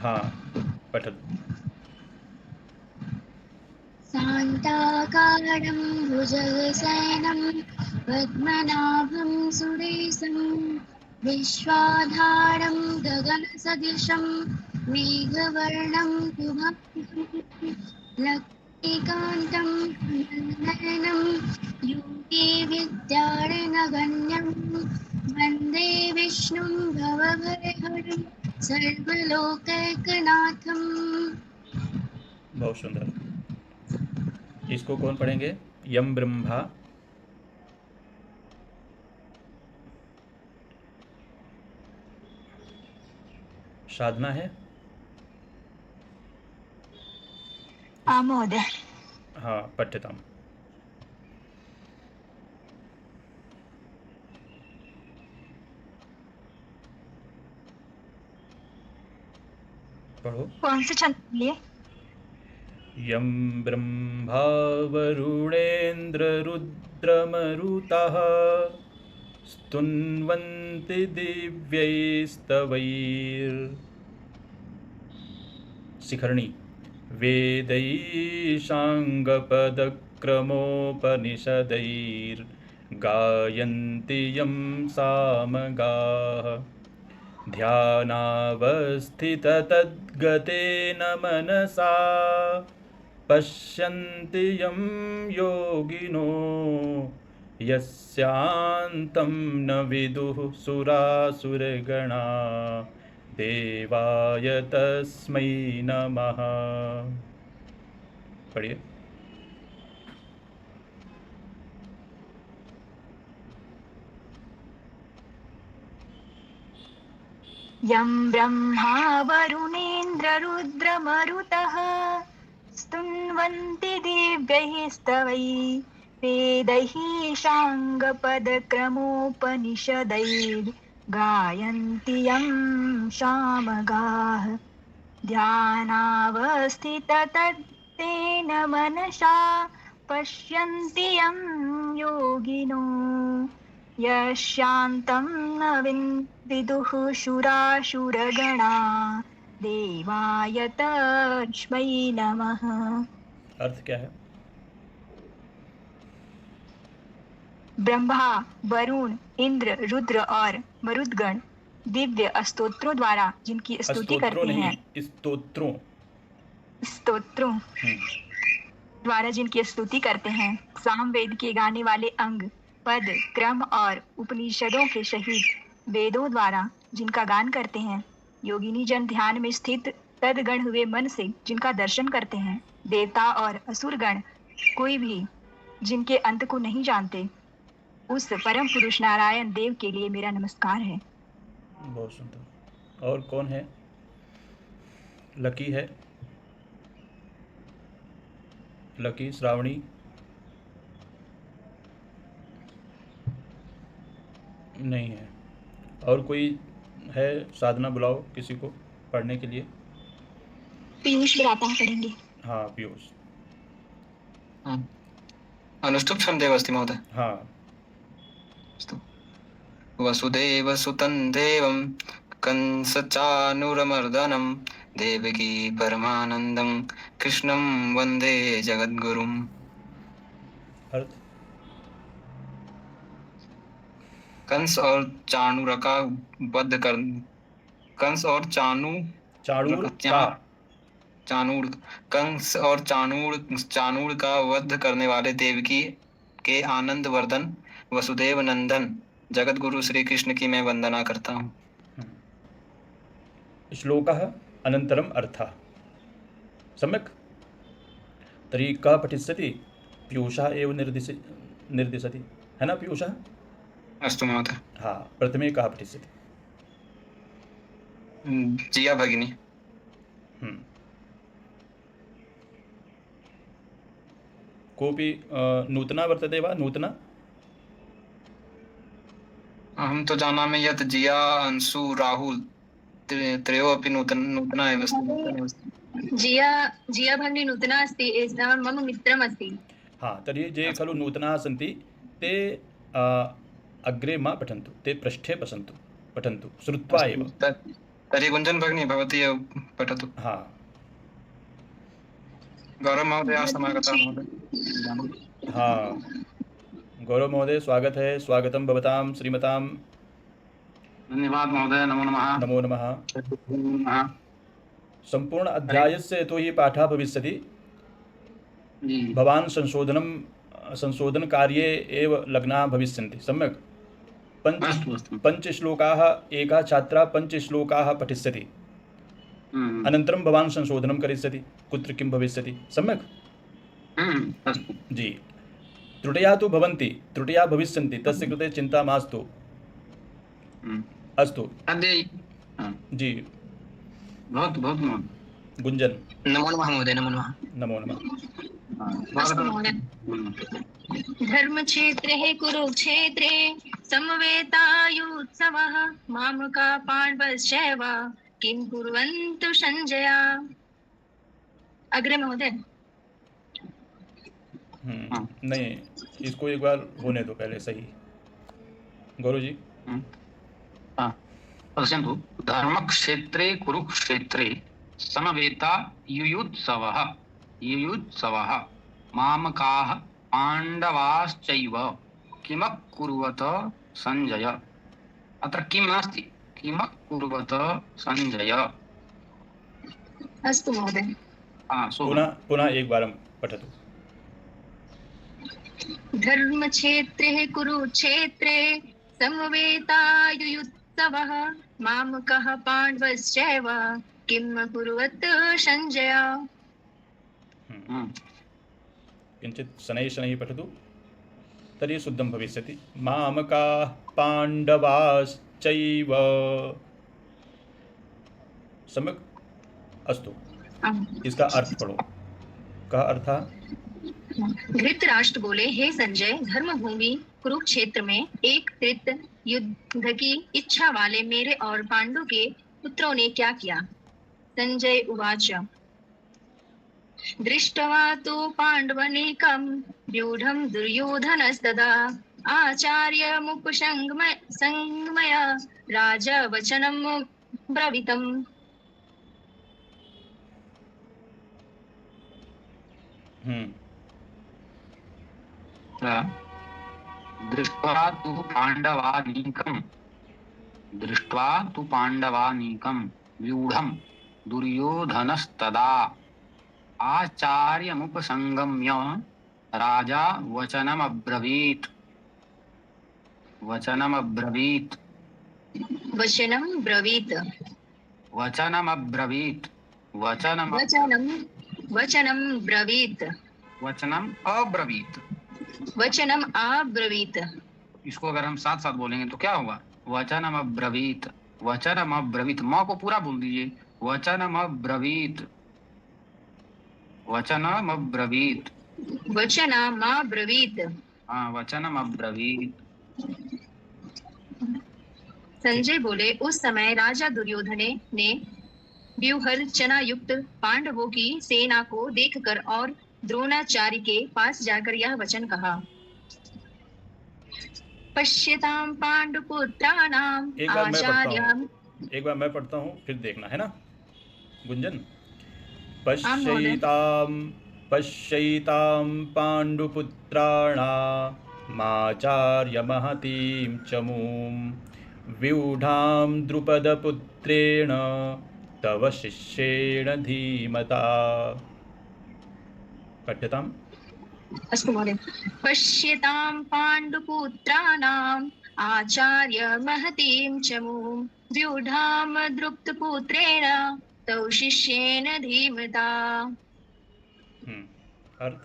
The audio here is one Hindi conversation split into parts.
हाँ पठतु। शान्ताकारं भुजगशयनं पद्मनाभं सुरेशं विश्वाधारं गगनसदृशं मेघवर्णं शुभाङ्गं लक्ष्मीकान्तं कमलनयनं योगी विद्यारणगण्यं वन्दे विष्णुं भवभयहरं सर्वलोकैकनाथम्। बहुत सुंदर। इसको कौन पढ़ेंगे? यम ब्रह्मा साधना है। महोदय। हाँ पठ्यताम। पढ़ो। कौन से छंद के लिए? यम ब्रह्मा वरुणेन्द्ररुद्रमरुतः स्तुन्वन्ति दिव्यैस्तवैर् शिखरणी वेदैशाङ्गपदक्रमोपनिषदैर्गायन्ति यं सामगाः ध्यानावस्थिततद्गतेन मनसा पश्यन्ति यं योगिनो यस्यान्तं न विदुः सुरासुरगणा देवाय तस्मै नमः। पढ़िए। यं ब्रह्मा वरुणेन्द्ररुद्रमरुतः स्तुन्वन्ति दिव्यैः स्तवैः वेदैः शाङ्गपदक्रमोपनिषदैर्गायन्ति यं सामगाः ध्यानावस्थिततद्गतेन मनसा पश्यन्ति यं योगिनो यशान्तं न विदुः शुराशुरगणा देवाय तस्मै नमः। अर्थ क्या है? ब्रह्मा, वरुण, इंद्र, रुद्र और मरुदगण दिव्य स्तोत्रों द्वारा जिनकी स्तुति करते हैं, स्तोत्रों द्वारा जिनकी स्तुति करते हैं, सामवेद के गाने वाले अंग, पद, क्रम और उपनिषदों के सहित वेदों द्वारा जिनका गान करते हैं, योगिनी जन ध्यान में स्थित तदगण हुए मन से जिनका दर्शन करते हैं, देवता और असुरगण कोई भी जिनके अंत को नहीं जानते, उस परम पुरुष नारायण देव के लिए मेरा नमस्कार है। बहुत सुंदर। और कौन है? लकी है? लकी, श्रावणी? नहीं है। और कोई है? साधना बुलाओ किसी को पढ़ने के लिए। पीयूष बुलाता है, पढ़ेंगे। हाँ पीयूष। अनुष्टुप् छंदेव अस्ति महोदय। हाँ। वसुदेवसुतं देवं कंसचानूरमर्दनं देवकी परमानन्दं कृष्णं वन्दे जगद्गुरुम्। अर्थ? कंस और चाणूर का वध कर कंस और चाणूर का वध करने वाले देवकी के आनंद वर्धन वसुदेव नंदन जगत गुरु श्री कृष्ण की मैं वंदना करता हूँ। श्लोकः अनन्तरम् अर्थः। सम्यक्। तर्हि कः पठिष्यति? पीयूषः एव निर्दिशति, है ना पीयूषः? अस्तु महोदय। हाँ, प्रथमे कः पठिष्यति? जिया भगिनी। कोऽपि नूतना वर्तते वा? नूतना? अहं तु जानामि यत् जिया, अंशु, राहुल त्रयोऽपि नूतना एव अस्ति। जिया भगिनी नूतना अस्ति, एषः मम मित्रम् अस्ति। हाँ, तर्हि ये खलु नूतनाः सन्ति ते अग्रे मा पठन्तु, ते पृष्ठे पठन्तु श्रुत्वा एव। तर्हि गुञ्जन भगिनी भवती पठतु। हाँ गौरव महोदय समागतः महोदय। हाँ, गौरव महोदय स्वागत है, स्वागतम भवतां श्रीमतां। धन्यवाद महोदय, नमो नमः। नमो नमः। नमः। सम्पूर्ण अध्यायस्य यतोहि पाठः भविष्यति। जी भवान् संशोधनकार्ये एव लग्नाः भविष्यन्ति। सम्यक्। अस्तु अस्तु। पञ्चश्लोकाः, एकः छात्रः पञ्चश्लोकाः पठिष्यति, अनन्तरं भवान् संशोधनं करिष्यति, कुत्र किं भविष्यति। सम्यक्। अस्तु जी। त्रुटयः तु भवन्ति, त्रुटयः भविष्यन्ति, तस्य कृते चिन्ता मास्तु। अस्तु अद्य जी। भवतु भवतु महोदय। गुञ्जन। नमो नमः महोदय। नमो नमः। नमो नमः। अस्तु महोदय। धर्मक्षेत्रे कुरुक्षेत्रे समवेतायुत्सवः मामका पाण्डवश्चैव किं कुर्वन्तु संजय। अग्रे महोदय। नहीं, इसको एक बार होने दो पहले। सही गौरव जी। पश्यन्तु, धर्मक्षेत्रे कुरुक्षेत्रे समवेता युयुत्सवः मामकाः पाण्डवाश्चैव किमकुर्वत संजय। अत्र किं नास्ति, किमकुर्वत संजय। अस्तु महोदय। पुनः एक बारं पठतु। धर्मक्षेत्रे कुरुक्षेत्रे समवेतायुत्सवः मामकः पाण्डवश्चैव किं कुर्वत् संजय। किञ्चित् शनैः शनैः पठतु, तर्हि शुद्धं भविष्यति। मामकाः पाण्डवाश्चैव। सम्यक्। अस्तु, इसका अर्थ पढ़ो। क्या अर्थ है? धृतराष्ट्र बोले, हे संजय, धर्मभूमि कुरुक्षेत्र में एक कृत युद्ध की इच्छा वाले मेरे और पांडु के पुत्रों ने क्या किया। संजय उवाच, दृष्ट्वा तु पाण्डवनेकं व्यूढं दुर्योधनस्तदा आचार्यमुपसंगमय राजा वचनं ब्रवीतम्। दृष्ट्वा तु पाण्डवानीकं व्यूढं दुर्योधनस्तदा आचार्यमुपसंगम्य राजा वचनमब्रवीत्। वचनम अब्रवीत। इसको अगर हम साथ साथ बोलेंगे तो क्या होगा? वचनम अब्रवीत। माँ को पूरा बोल दीजिए। वचनम अब्रवीत। हाँ, वचनम अब्रवीत। संजय बोले, उस समय राजा दुर्योधन ने व्यूहरचना युक्त पांडवों की सेना को देखकर और द्रोणाचार्य के पास जाकर यह वचन कहा। पश्यताम पांडुपुत्राणाम आचार्यम। एक बार मैं पढ़ता हूँ, फिर देखना है ना गुंजन। पश्यैतां पाण्डुपुत्राणामाचार्यमहतीं चमूं व्यूढां द्रुपदपुत्रेण तव शिष्येण धीमता। पठ्यताम्। अस्तु महोदय। पश्यतां पाण्डुपुत्राणाम् आचार्यमहतीं चमूं व्यूढां द्रुपदपुत्रेण तौ शिष्येन धीमता। अर्थ?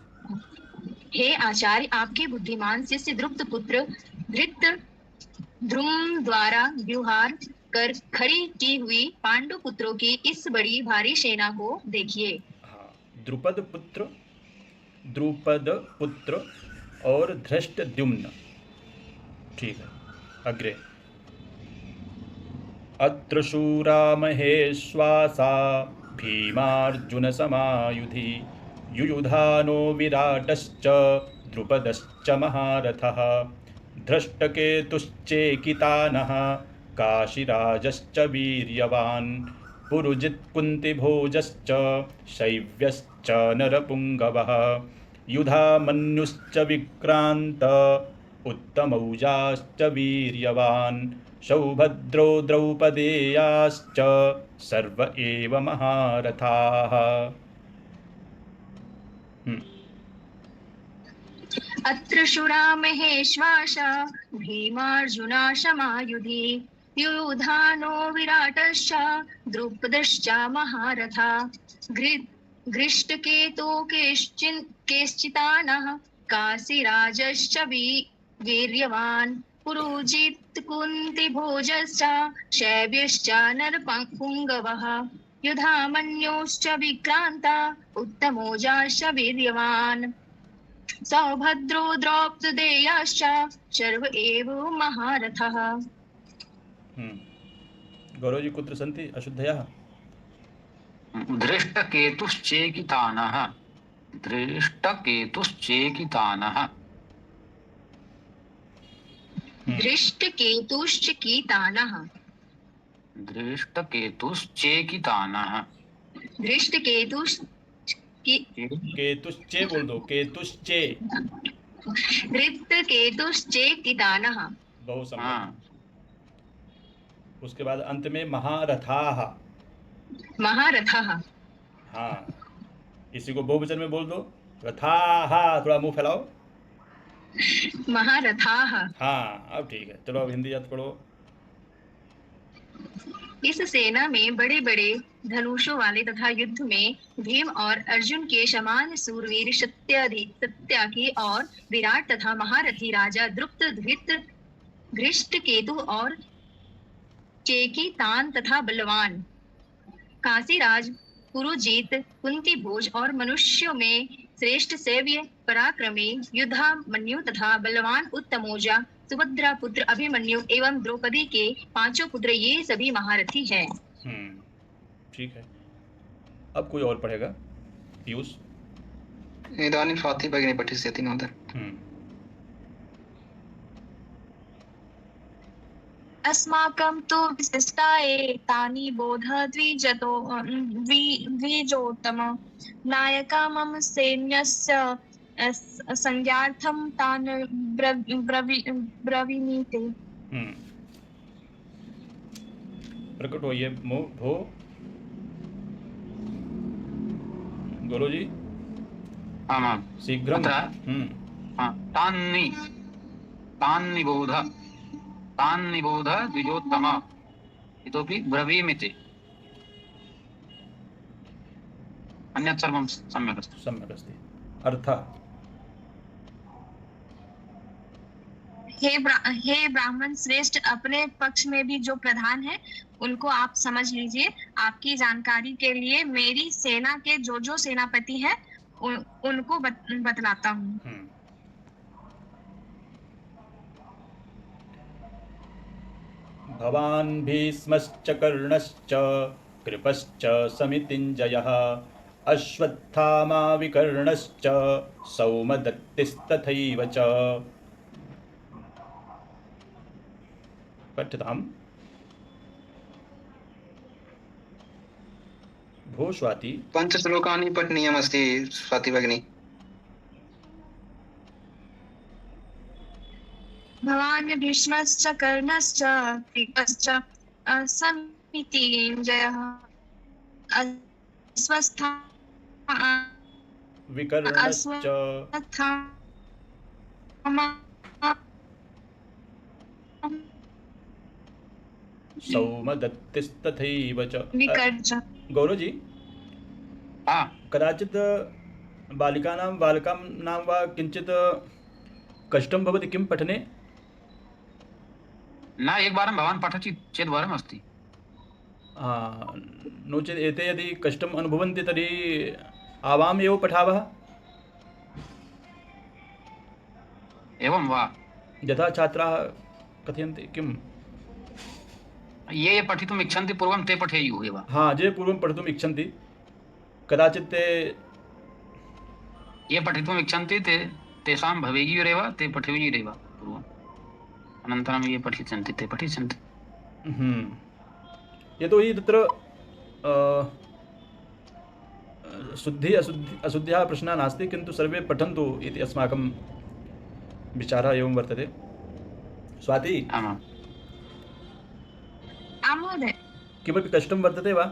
हे आचार्य, आपके बुद्धिमान शिष्य द्रुपद पुत्र धृतद्रुम द्वारा व्यूहार कर खड़ी की हुई पांडु पुत्रों की इस बड़ी भारी सेना को देखिए। हाँ, द्रुपद पुत्र और धृष्टद्युम्न। ठीक है, अग्रे। अत्र शूरा महेश्वासा भीमार्जुन समायुधि युयुधानो विराटश्च द्रुपदश्च महारथः धृष्टकेतुश्चेकितानः काशीराजश्च वीर्यवान् पुरुजित् कुन्तिभोजश्च शैव्यश्च नरपुङ्गवः युधामन्युश्च विक्रान्त उत्तमौजाश्च वीर्यवान् सौभद्रो द्रौपदेयाश्च सर्व एव महारथाः। अत्र शूरा महेश्वासा भीमार्जुना शमायुधि युधानो विराटश्च द्रुपदश्च महारथा घृष्टकेतो केश्चितानः काशीराजश्च वीर्यवान् पुरुजित् कुन्तिभोजश्च शैब्यश्च नरपुङ्गवः युधामन्योश्च विक्रान्ता उत्तमौजाश्च वीर्यवान् सौभद्रो द्रौपदेयाश्च सर्व एव महारथः। गौरव जी कुत्र सन्ति अशुद्धयः? धृष्टकेतुश्चेकितानः। धृष्टकेतुश्चेकितानः। धृष्टकेतुश्चेकितानः। धृष्टकेतुश्चेकितानः। केतुश्चे बोल दो, केतुश्चे। धृष्टकेतुश्चेकितानः। बहुत सम्यक। उसके बाद अंत में महारथाः। महारथाः। हाँ, इसी को बहुवचन में बोल दो। रथाः, थोड़ा मुंह फैलाओ। महारथाः। हाँ, अब ठीक है। चलो अब हिंदी अर्थ पढ़ो। इस सेना में बड़े बड़े धनुषों वाले तथा युद्ध में भीम और अर्जुन के समान सूरवीर सत्याकी और विराट तथा महारथी राजा द्रुपद धृष्टकेतु और चेकितान तथा बलवान काशीराज पुरुजीत कुंतीभोज और मनुष्यों में श्रेष्ठ सैव्य पराक्रमी युधामन्यु तथा बलवान उत्तमौजा सुभद्रा पुत्र अभिमन्यु एवं द्रौपदी के 5 पुत्र ये सभी महारथी हैं। ठीक है। अब कोई और पढ़ेगा? पीयूष। इदानीं स्वाति भगिनी पठिष्यति महोदय। अस्माकं तु विशिष्टाये तानि बोध द्विजोत्तम नायका मम सैन्यस्य संज्ञार्थं तान् ब्रवीमीते। प्रकट होइए भो गौरव जी। शीघ्रं। तान्निबोध द्विजोत्तम इतोपि ब्रवीमीते। अन्यत् सर्वं सम्यक् अस्ति। सम्यक् अस्ति। अर्थः? हे ब्राह्मण श्रेष्ठ, अपने पक्ष में भी जो प्रधान है उनको आप समझ लीजिए। आपकी जानकारी के लिए मेरी सेना के जो सेनापति हैं उनको बतलाता हूँ। भवान् भीष्मश्च कर्णश्च कृपश्च समितिञ्जयः अश्वत्थामा विकर्णश्च सौमदत्तिस्तथैव च। पठ्यताम्। भो स्वाति। 5 श्लोकानि पठनीयमस्ति स्वाति भगिनी। भवान् भीष्मश्च कर्णश्च कृपश्च समितिञ्जयः अश्वत्थामा विकर्णश्च सौमदत्तिस्तथैव च। गौरव जी, कदाचित् बालिकानां बालकानां वा किञ्चित् कष्टं भवति किं पठने? न एकवारं भवान् पठति चेत् वरम् अस्ति। नो चेत् एते यदि कष्टम् अनुभवन्ति तर्हि आवाम् एव पठावः। एवं वा? यथा छात्राः कथयन्ति किम्? ये पठितुम् इच्छन्ति पूर्वं ते पठेयुः एव। हाँ, ये पूर्वं पठितुम् इच्छन्ति, कदाचित् ते ये पठितुम् इच्छन्ति तेषां भवेयुरेव, ते पठेयुरेव पूर्वम्, अनन्तरं ये पठिष्यन्ति ते पठिष्यन्ति। यतोहि तत्र शुद्धि अशुद्ध्याः प्रश्नः नास्ति, किन्तु सर्वे पठन्तु इति अस्माकं विचारः एवं वर्तते। स्वाति, आमां आं महोदय। किमपि कष्टं वर्तते वा?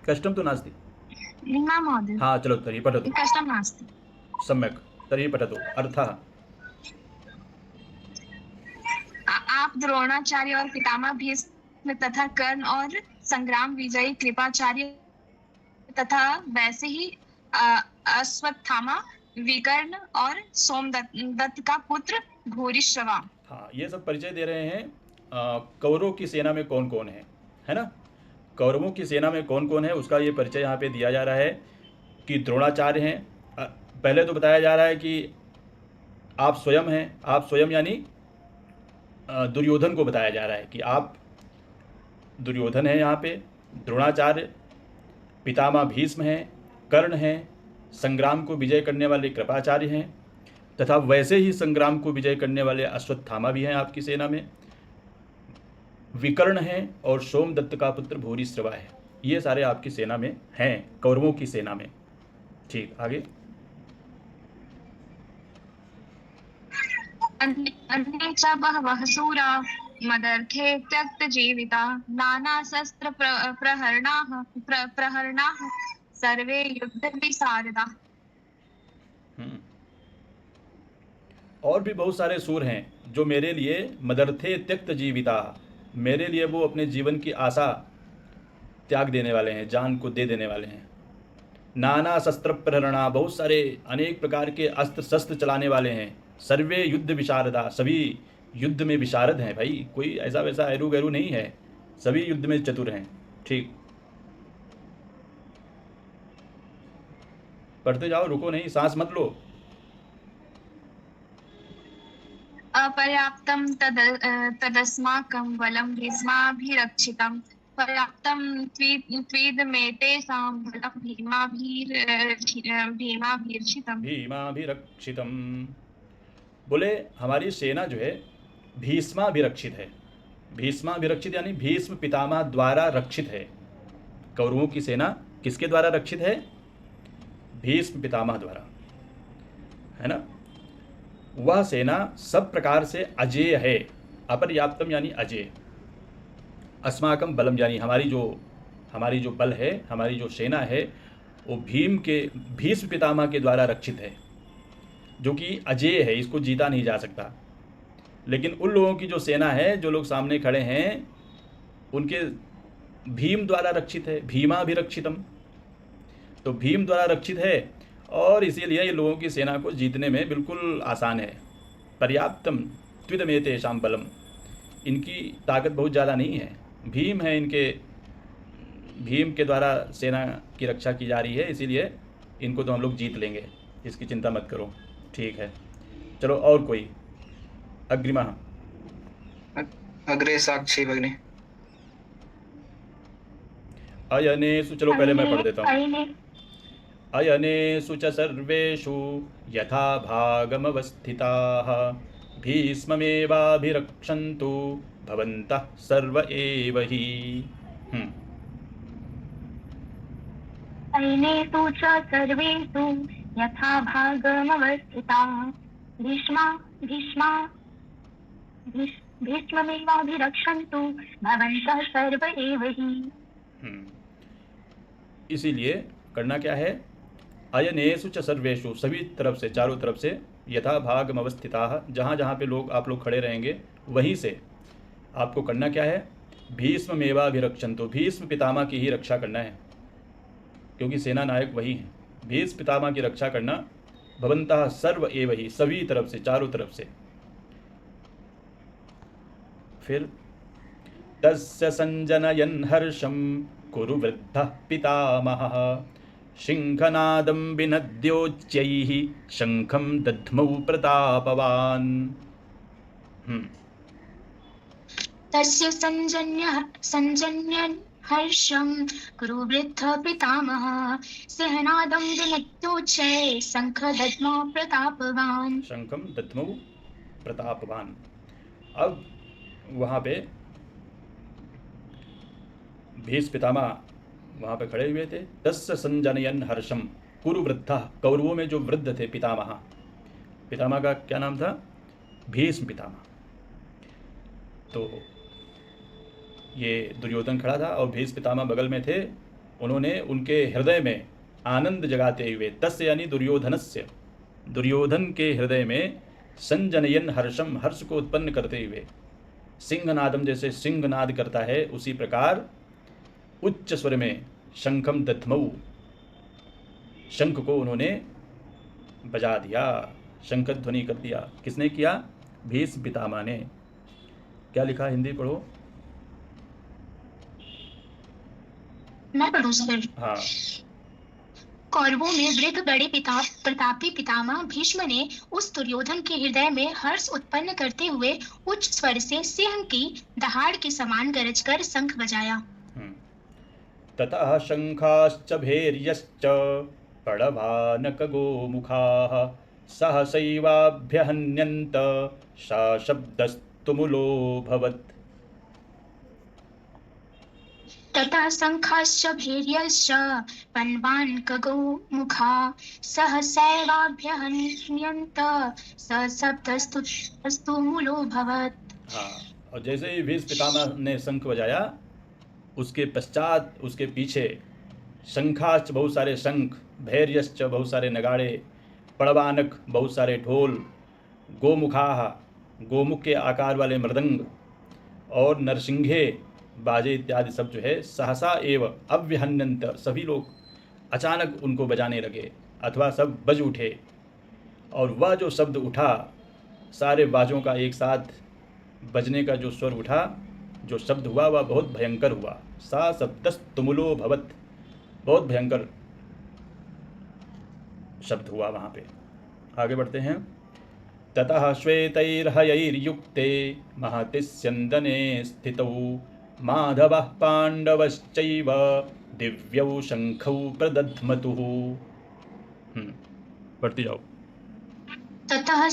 कष्टं तु नास्ति। न महोदय, हाँ, चलो तर्हि पठतु। कष्टं नास्ति। सम्यक्, तर्हि पठतु। अर्थः? आप द्रोणाचार्य और पितामह भीष्म तथा कर्ण और संग्राम विजयी कृपाचार्य तथा वैसे ही अश्वत्थामा, विकर्ण और सोमदत्त का पुत्र भूरिश्रवा। हाँ, ये सब परिचय दे रहे हैं कौरवों की सेना में कौन कौन है ना? कौरवों की सेना में कौन कौन है उसका ये परिचय यहाँ पे दिया जा रहा है कि द्रोणाचार्य हैं। पहले तो बताया जा रहा है कि आप स्वयं हैं, आप स्वयं यानी दुर्योधन को बताया जा रहा है कि आप दुर्योधन हैं यहाँ पे, द्रोणाचार्य, पितामह भीष्म हैं, कर्ण हैं, संग्राम को विजय करने वाले कृपाचार्य हैं, तथा वैसे ही संग्राम को विजय करने वाले अश्वत्थामा भी हैं आपकी सेना में, विकर्ण हैं और सोमदत्त का पुत्र भूरिश्रवा है। ये सारे आपकी सेना में हैं, कौरवों की सेना में। ठीक, आगे। अन्ये च बहवः शूरा मदर्थे त्यक्त जीविता नाना शस्त्र प्रहरणाः सर्वे युद्ध विशारदा। और भी बहुत सारे सूर हैं जो मेरे लिए मदर्थे त्यक्त जीविता, मेरे लिए वो अपने जीवन की आशा त्याग देने वाले हैं, जान को दे देने वाले हैं। नाना शस्त्र प्रहरणा, बहुत सारे अनेक प्रकार के अस्त्र शस्त्र चलाने वाले हैं। सर्वे युद्ध विशारदा, सभी युद्ध में विशारद हैं भाई, कोई ऐसा वैसा एरू गैरू नहीं है, सभी युद्ध में चतुर हैं। ठीक, पढ़ते जाओ, रुको नहीं, सांस मत लो। अपर्याप्तं तदस्माकं बलं भीष्माभिरक्षितं पर्याप्तं त्विदमेतेषां बलं भीमाभिरक्षितम। बोले हमारी सेना जो है भीष्माभिरक्षित है। भीष्माभिरक्षित यानी भीष्म पितामह द्वारा रक्षित है। कौरवों की सेना किसके द्वारा रक्षित है? भीष्म पितामह द्वारा, है ना। वह सेना सब प्रकार से अजेय है। अपर्याप्तम यानी अजेय, अस्माकम बलम यानी हमारी जो बल है, हमारी जो सेना है वो भीष्म पितामह के द्वारा रक्षित है, जो कि अजेय है, इसको जीता नहीं जा सकता। लेकिन उन लोगों की जो सेना है, जो लोग सामने खड़े हैं, उनके भीम द्वारा रक्षित है। भीमाभिरक्षितम, तो भीम द्वारा रक्षित है और इसीलिए ये लोगों की सेना को जीतने में बिल्कुल आसान है। पर्याप्तम त्विदमेतेषां बलम, इनकी ताकत बहुत ज़्यादा नहीं है, भीम है इनके, भीम के द्वारा सेना की रक्षा की जा रही है, इसीलिए इनको तो हम लोग जीत लेंगे, इसकी चिंता मत करो। ठीक है, चलो और कोई अग्रिमा। अग्रे साक्षी भगिनी। अयनेषु, चलो पहले मैं पढ़ देता हूँ। अयनेषु च सर्वेषु यथा भागमवस्थिताः भीष्ममेवाभिरक्षन्तु भवन्तः सर्व एव हि। अयनेषु च सर्वेषु यथा भागमवस्थिताः भीष्ममेवाभिरक्षन्तु भवन्तः सर्व एव हि। इसीलिए करना क्या है? अयनेषु च सर्वेषु, सभी तरफ से, चारों तरफ से, यथा भागमवस्थिताः, जहाँ जहाँ पे आप लोग खड़े रहेंगे वहीं से आपको करना क्या है? भीष्ममेवाभिरक्षन्तु, भीष्म पितामह की ही रक्षा करना है, क्योंकि सेना नायक वही हैं। भीष्म पितामह की रक्षा करना। भवन्तः सर्व एव हि, सभी तरफ से, चारों तरफ से। फिर तस्य संजनयन् हर्षं कुरु वृद्धः पितामहः सिंहनादं विनद्योच्चैः शंखं दध्मौ प्रतापवान्। तस्य संजन्यन् हर्षं कुरु वृद्धः पितामहः सिंहनादं विनद्योच्चैः शंखं दध्मौ प्रतापवान्। शंखं दध्मौ प्रतापवान्। अब वहाँ पे भीष्म पितामह वहाँ पे खड़े हुए थे। तस्य संजनयन हर्षम कुरुवृद्धा, कौरवों में जो वृद्ध थे, पितामह, पितामह का क्या नाम था? भीष्म पितामह। तो ये दुर्योधन खड़ा था और भीष्म पितामह बगल में थे। उन्होंने उनके हृदय में आनंद जगाते हुए, तस्य यानी दुर्योधनस्य, दुर्योधन के हृदय में संजनयन हर्षम, हर्ष को उत्पन्न करते हुए, सिंहनादम जैसे सिंहनाद करता है उसी प्रकार उच्च स्वर में शंखम दध्मऊ, शंख को उन्होंने बजा दिया, शंख ध्वनि कर दिया। किसने किया? भीष्म पितामह ने। क्या लिखा? हिंदी पढ़ो। मैं पढ़ूं सर? हाँ। कौरवों में वृद्ध बड़े प्रतापी पितामह भीष्म ने उस दुर्योधन के हृदय में हर्ष उत्पन्न करते हुए उच्च स्वर से सिंह की दहाड़ के समान गरज कर शंख बजाया। ततः शंखाश्च भैर्यश्च पड़भानक गोमुखाः सहसैवाभ्यहन्यन्त शब्दस्तुमुलोऽभवत्। तथा शंखाश्च भैर्यश्च पण्वानकगोमुखा सहसैवाभ्यहन्यन्त शब्दस्तुमुलोऽभवत्। हाँ, और जैसे ही भीष्म पितामह ने शंख बजाया, उसके पश्चात, उसके पीछे शंखाश्च बहुत सारे शंख, भैर्यश्च बहुत सारे नगाड़े, पड़वानक बहुत सारे ढोल, गोमुखाः गोमुख के आकार वाले मृदंग, और नरसिंघे बाजे इत्यादि सब जो है सहसा एव अव्यहन्यंत, सभी लोग अचानक उनको बजाने लगे अथवा सब बज उठे। और वह जो शब्द उठा, सारे बाजों का एक साथ बजने का जो स्वर उठा, जो शब्द हुआ, वह बहुत भयंकर हुआ। सा शब्दस्तुमुलो भवत, बहुत भयंकर शब्द हुआ वहाँ पे। आगे बढ़ते हैं। ततः श्वेतैर्हयैर्युक्ते महति स्यन्दने स्थितौ माधवः पाण्डवश्चैव दिव्यौ शंखौ प्रदध्मतुः। पढ़ती जाओ। ततः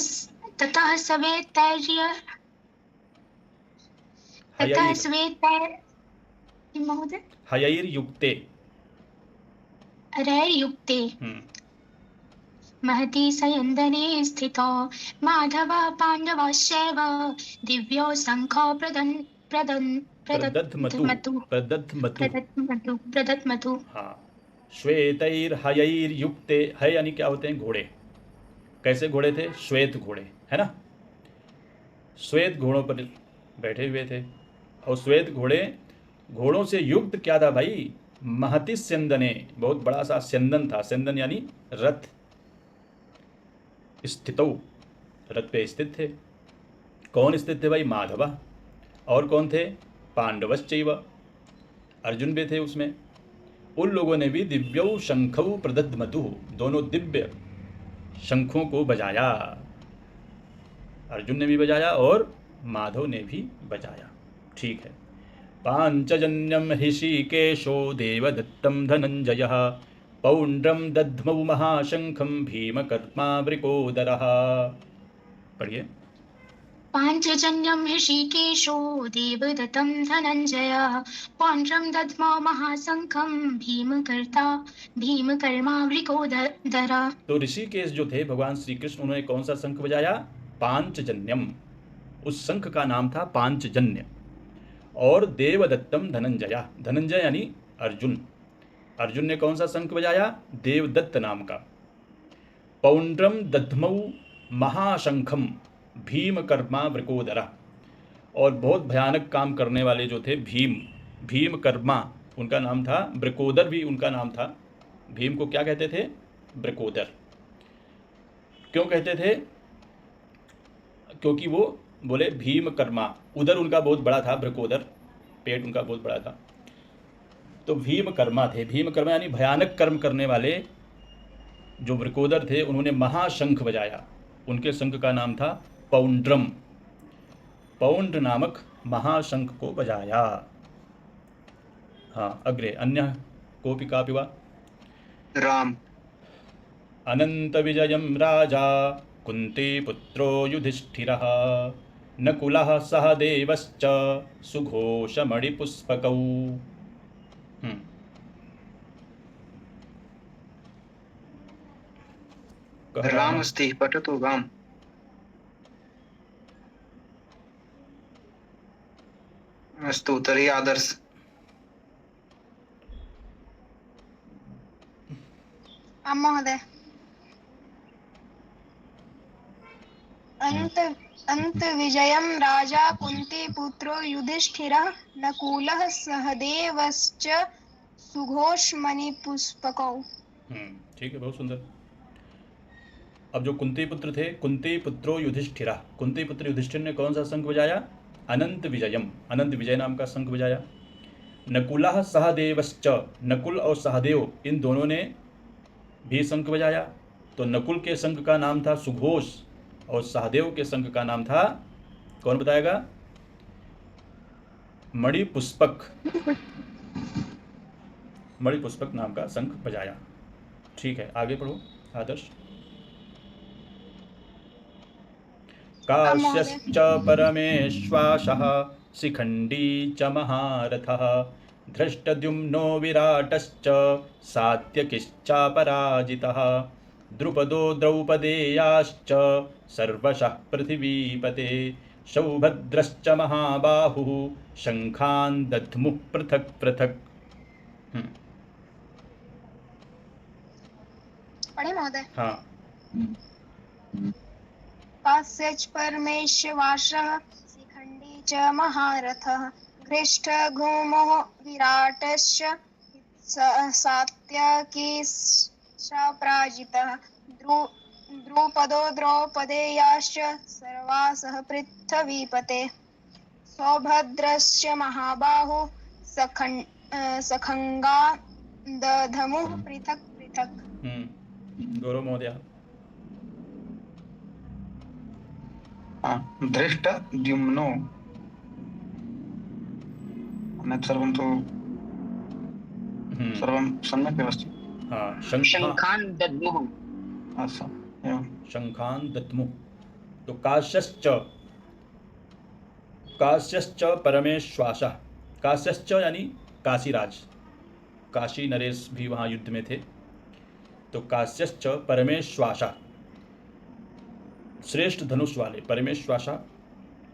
महोदय हयैर्युक्ते, रैर्युक्ते महति सयन्दने स्थितो माधवः पाण्डवश्चैव दिव्यो शंखो प्रदध्मतु। हाँ, श्वेतैर्हयैर्युक्ते, है यानी क्या होते हैं? घोड़े। कैसे घोड़े थे? श्वेत घोड़े, है ना। श्वेत घोड़ों पर बैठे हुए थे। और श्वेत घोड़ों से युक्त क्या था भाई? महति स्यन्दने, बहुत बड़ा सा स्यंदन था। स्यंदन यानी रथ। स्थितौ, रथ पे स्थित थे। कौन स्थित थे भाई? माधवा। और कौन थे? पांडवश्चैव, अर्जुन भी थे उसमें। उन लोगों ने भी दिव्यौ शंखौ प्रदध्मतु, दोनों दिव्य शंखों को बजाया। अर्जुन ने भी बजाया और माधव ने भी बजाया। ठीक है। पांचजन्यम ऋषिकेशो देवदत्तं धनंजयः पौंड्रम दध्मौ महाशंखं भीमकर्मा वृकोदरः। पढ़िए। पांचजन्यम ऋषिकेशो देवदत्तं धनंजयः पौंड्रम दध्मौ महाशंखं भीमकर्मा वृकोदरः। तो ऋषिकेश जो थे भगवान श्री कृष्ण, उन्होंने कौन सा शंख बजाया? पांचजन्यम। उस शंख का नाम था पांचजन्य। और देवदत्तम धनंजय, धनंजय यानी अर्जुन, अर्जुन ने कौन सा शंख बजाया? देवदत्त नाम का। पौंड्रम दध्मौ महाशंखम भीमकर्मा वृकोदरा, और बहुत भयानक काम करने वाले जो थे भीमकर्मा, उनका नाम था। वृकोदर भी उनका नाम था। भीम को क्या कहते थे? वृकोदर। क्यों कहते थे? क्योंकि वो बोले भीमकर्मा, उदर उनका बहुत बड़ा था, वृकोदर पेट उनका बहुत बड़ा था, तो भीमकर्मा थे। भीमकर्मा यानी भयानक कर्म करने वाले जो वृकोदर थे, उन्होंने महाशंख बजाया। उनके शंख का नाम था पौंड्रम। पौंड्र नामक महाशंख को बजाया। हाँ, अग्रे। अन्य कोऽपि कापि वा? राम। अनंत विजयम राजा कुंती पुत्रो युधिष्ठिरः नकुलः सहदेवश्च सुघोषमणिपुष्पकौ। कः राम रामः अस्ति पठतु राम। अस्तु तर्हि आदर्श। आं महोदय। अन्त विजयं राजा कुन्तीपुत्रो युधिष्ठिरः नकुलः सहदेवश्च सुघोषमणिपुष्पकौ। ठीक है, बहुत सुंदर। अब जो कुंती पुत्र थे, कुंती पुत्रो युधिष्ठिरा, कुंती पुत्र युधिष्ठिर ने कौन सा शंख बजाया? अनंत विजयम, अनंत विजय नाम का शंख बजाया। नकुलः सहदेवश्च, नकुल और सहदेव इन दोनों ने भी शंख बजाया। तो नकुल के शंख का नाम था सुघोष और सहदेव के शंख का नाम था, कौन बताएगा? मणिपुष्पक, मणिपुष्पक नाम का शंख बजाया। ठीक है, आगे पढ़ो आदर्श। काश्यश्च परमेश्वासः शिखण्डी च महारथः धृष्टद्युम्नो विराटश्च सात्यकिश्चापराजितः द्रुपदो द्रौपदेयाश्च सर्वशः पृथिवीपते सौभद्रश्च महाबाहुः शङ्खान् दध्मुः पृथक् पृथक्। पढ़े महोदय। हाँ। काश्यश्च परमेश्वासः शिखण्डी च महारथः धृष्टद्युम्नो विराटश्च सात्यकीश्चापराजितः द्रुपदो द्रौपदेयाश्च सर्वासः पृथ्वीपते सौभद्रश्च महाबाहुः सखङ्गा दधमुः पृथक् पृथक्। गौरव महोदय। धृष्टद्युम्नो, अन्यत् सर्वं तु सर्वं सम्यक् अस्ति। हाँ, शंखान दद्मुः। अच्छा, एवं। शंखान दत्मुः। तो काश्यश्च, काश्यश्च परमेश्वासः, काश्यश्च यानी काशीराज, काशी नरेश भी वहाँ युद्ध में थे। तो काश्यश्च परमेश्वासः, श्रेष्ठ धनुष वाले, परमेश्वासा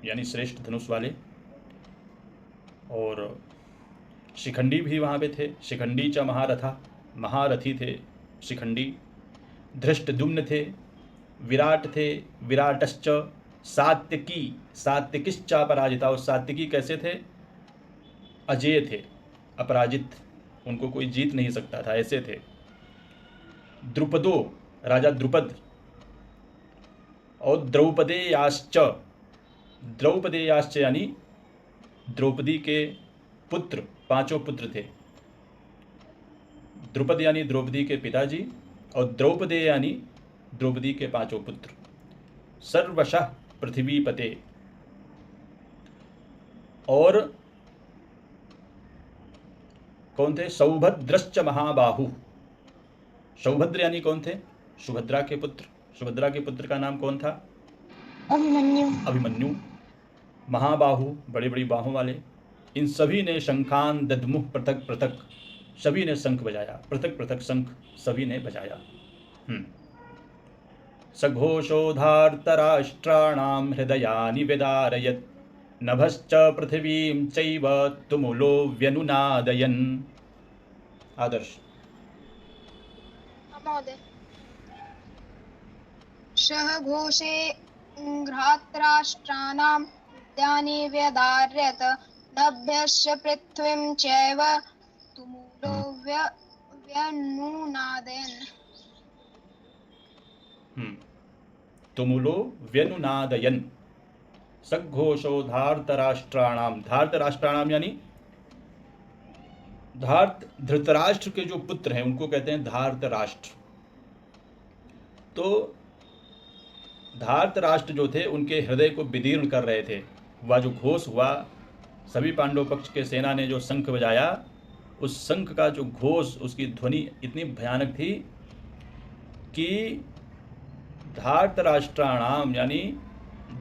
यानी श्रेष्ठ धनुष वाले। और शिखंडी भी वहाँ पे थे, शिखंडी च महारथा, महारथी थे शिखंडी। धृष्टद्युम्न थे, विराट थे, विराटश्च सात्यकी, सात्यकिश्च अपराजिता, और सात्यकी कैसे थे? अजेय थे, अपराजित, उनको कोई जीत नहीं सकता था, ऐसे थे। द्रुपदो, राजा द्रुपद, और द्रौपदेयाश्च, द्रौपदेयाश्च यानी द्रौपदी के पुत्र, पांचों पुत्र थे। द्रुपद यानी द्रौपदी के पिताजी, और द्रौपदे यानी द्रौपदी के पांचों पुत्र। सर्वशः पृथ्वीपते, और कौन थे? सौभद्रश्च महाबाहु, सौभद्र यानी कौन थे? सुभद्रा के पुत्र। सुभद्रा के पुत्र का नाम कौन था? अभिमन्यु। अभिमन्यु। महाबाहु, बड़ी बड़ी बाहों वाले। इन सभी ने शंखान दद्मुः पृथक पृथक, सभी ने शंख बजाया, पृथक पृथक शंख सभी ने बजाया। सघोषोधार्तराष्ट्राणां हृदयानि विदारयत् नभश्च पृथिवीं चैव तुमुलो व्यनुनादयन्। आदर्श। महोदय। सह घोषे घ्रातराष्ट्राणां हृदयानि व्यदारयत् नभश्च पृथ्वीं चैव तुमुलो व्यनुनादयन्। तुमुलो व्यनुनादयन्। सघोषो धार्तराष्ट्राणाम, धार्तराष्ट्राणाम यानी धृतराष्ट्र के जो पुत्र हैं उनको कहते हैं धार्तराष्ट्र। तो धार्तराष्ट्र जो थे उनके हृदय को विदीर्ण कर रहे थे। वह जो घोष हुआ, सभी पांडव पक्ष के सेना ने जो शंख बजाया, उस शंख का जो घोष, उसकी ध्वनि इतनी भयानक थी कि धार्तराष्ट्राणाम यानी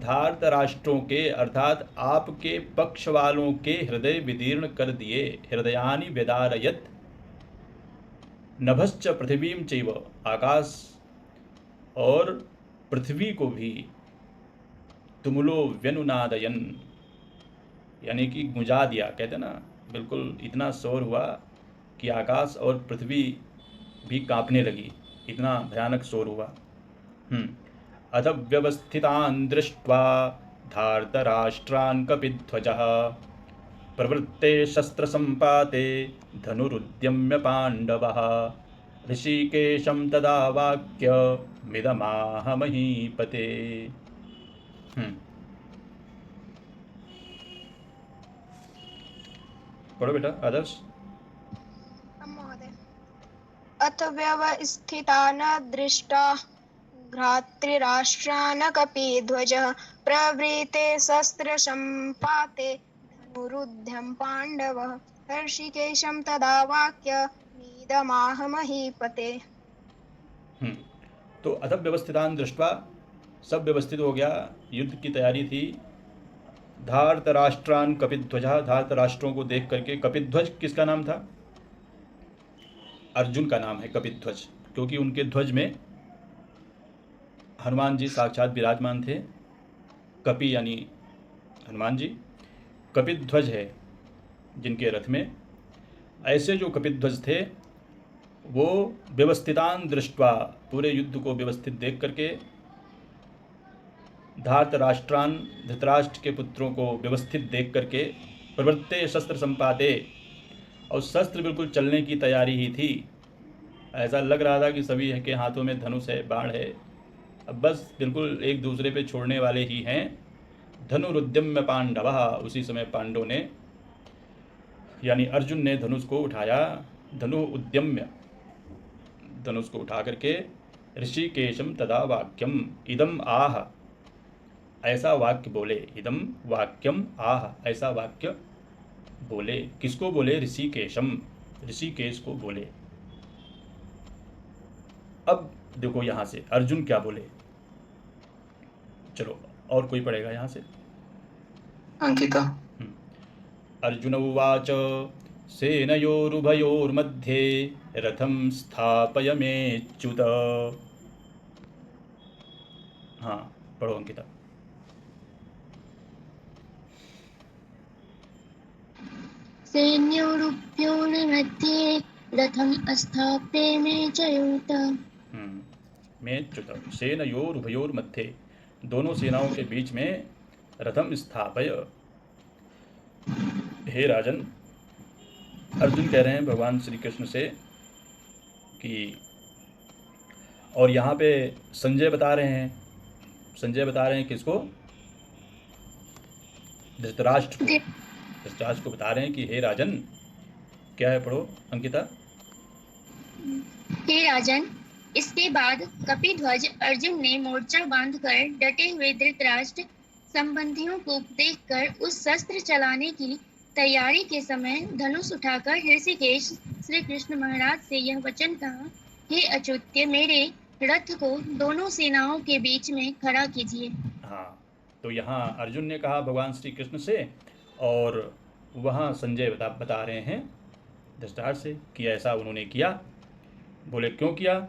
धार्तराष्ट्रों के, अर्थात आपके पक्ष वालों के हृदय विदीर्ण कर दिए। हृदयानि व्यदारयत् नभश्च पृथ्वीं चैव, आकाश और पृथ्वी को भी तुमुलो व्यनुनादयन, यानी कि गुंजा दिया, कहते हैं ना, बिल्कुल इतना शोर हुआ कि आकाश और पृथ्वी भी कांपने लगी, इतना भयानक शोर हुआ। अथ व्यवस्थितान् दृष्ट्वा धार्तराष्ट्रान् कपिध्वजः प्रवृत्ते शस्त्रसम्पाते धनुरुद्यम्य पाण्डवः ऋषिकेशं तदा वाक्यमिदमाह महीपते। पढ़ो बेटा आदर्श। महोदय। अथ व्यवस्थितान् दृष्टा भ्रातृराष्ट्रान् कपिध्वजः प्रवृते शस्त्रसम्पाते धनुरुद्यं पाण्डवः हर्षिकेशं तदा वाक्यमिदमाह महीपते। तो अथ व्यवस्थितान् दृष्ट्वा, सब व्यवस्थित हो गया, युद्ध की तैयारी थी। धार्तराष्ट्रान् कपिध्वजः, धार्तराष्ट्रों को देख करके, कपिध्वज किसका नाम था? अर्जुन का नाम है कपिध्वज, क्योंकि उनके ध्वज में हनुमान जी साक्षात विराजमान थे। कपि यानी हनुमान जी, कपिध्वज है जिनके रथ में। ऐसे जो कपिध्वज थे वो व्यवस्थितान् दृष्ट्वा, पूरे युद्ध को व्यवस्थित देख करके, धार्तराष्ट्रान्, धृतराष्ट्र के पुत्रों को व्यवस्थित देख करके, प्रवृत्ते शस्त्र संपाते, और शस्त्र बिल्कुल चलने की तैयारी ही थी। ऐसा लग रहा था कि सभी के हाथों में धनुष है, बाण है, अब बस बिल्कुल एक दूसरे पे छोड़ने वाले ही हैं। धनुरुद्यम्य पांडवः, उसी समय पांडवों ने यानी अर्जुन ने धनुष को उठाया। धनु उद्यम्य, धनुष को उठा करके, ऋषिकेशम तदा वाक्यम इदम आह, ऐसा वाक्य बोले। इदम वाक्यम आह, ऐसा वाक्य बोले। किसको बोले? ऋषिकेशम, ऋषिकेश को बोले। अब देखो यहां से अर्जुन क्या बोले। चलो और कोई पढ़ेगा यहां से? अंकिता। अर्जुन उवाच सेनयोरुभयोर्मध्ये रथं स्थापयमेच्युत। हाँ पढ़ो अंकिता। सैन्योरुभयोर्मध्ये रथम् स्थापयमेच्युत। मेच्युत, सेनयोरुभयोर्मध्ये, दोनों सेनाओं के बीच में रथम स्थापय। हे राजन, अर्जुन कह रहे हैं भगवान श्री कृष्ण से कि, और यहाँ पे संजय बता रहे हैं, संजय बता रहे हैं किसको? धृतराष्ट्र को, धृतराष्ट्र को बता रहे हैं कि हे राजन, क्या है, पढ़ो अंकिता। हे राजन, इसके बाद कपिध्वज अर्जुन ने मोर्चा बांधकर डटे हुए धृतराष्ट्र संबंधियों को देखकर उस शस्त्र चलाने की तैयारी के समय धनुष उठाकर ऋषिकेश श्री कृष्ण महाराज से यह वचन कहा, हे अच्युत्य, मेरे रथ को दोनों सेनाओं के बीच में खड़ा कीजिए। हाँ, तो यहाँ अर्जुन ने कहा भगवान श्री कृष्ण से, और वहाँ संजय बता रहे हैं धृतराष्ट्र से कि ऐसा उन्होंने किया। बोले क्यों किया?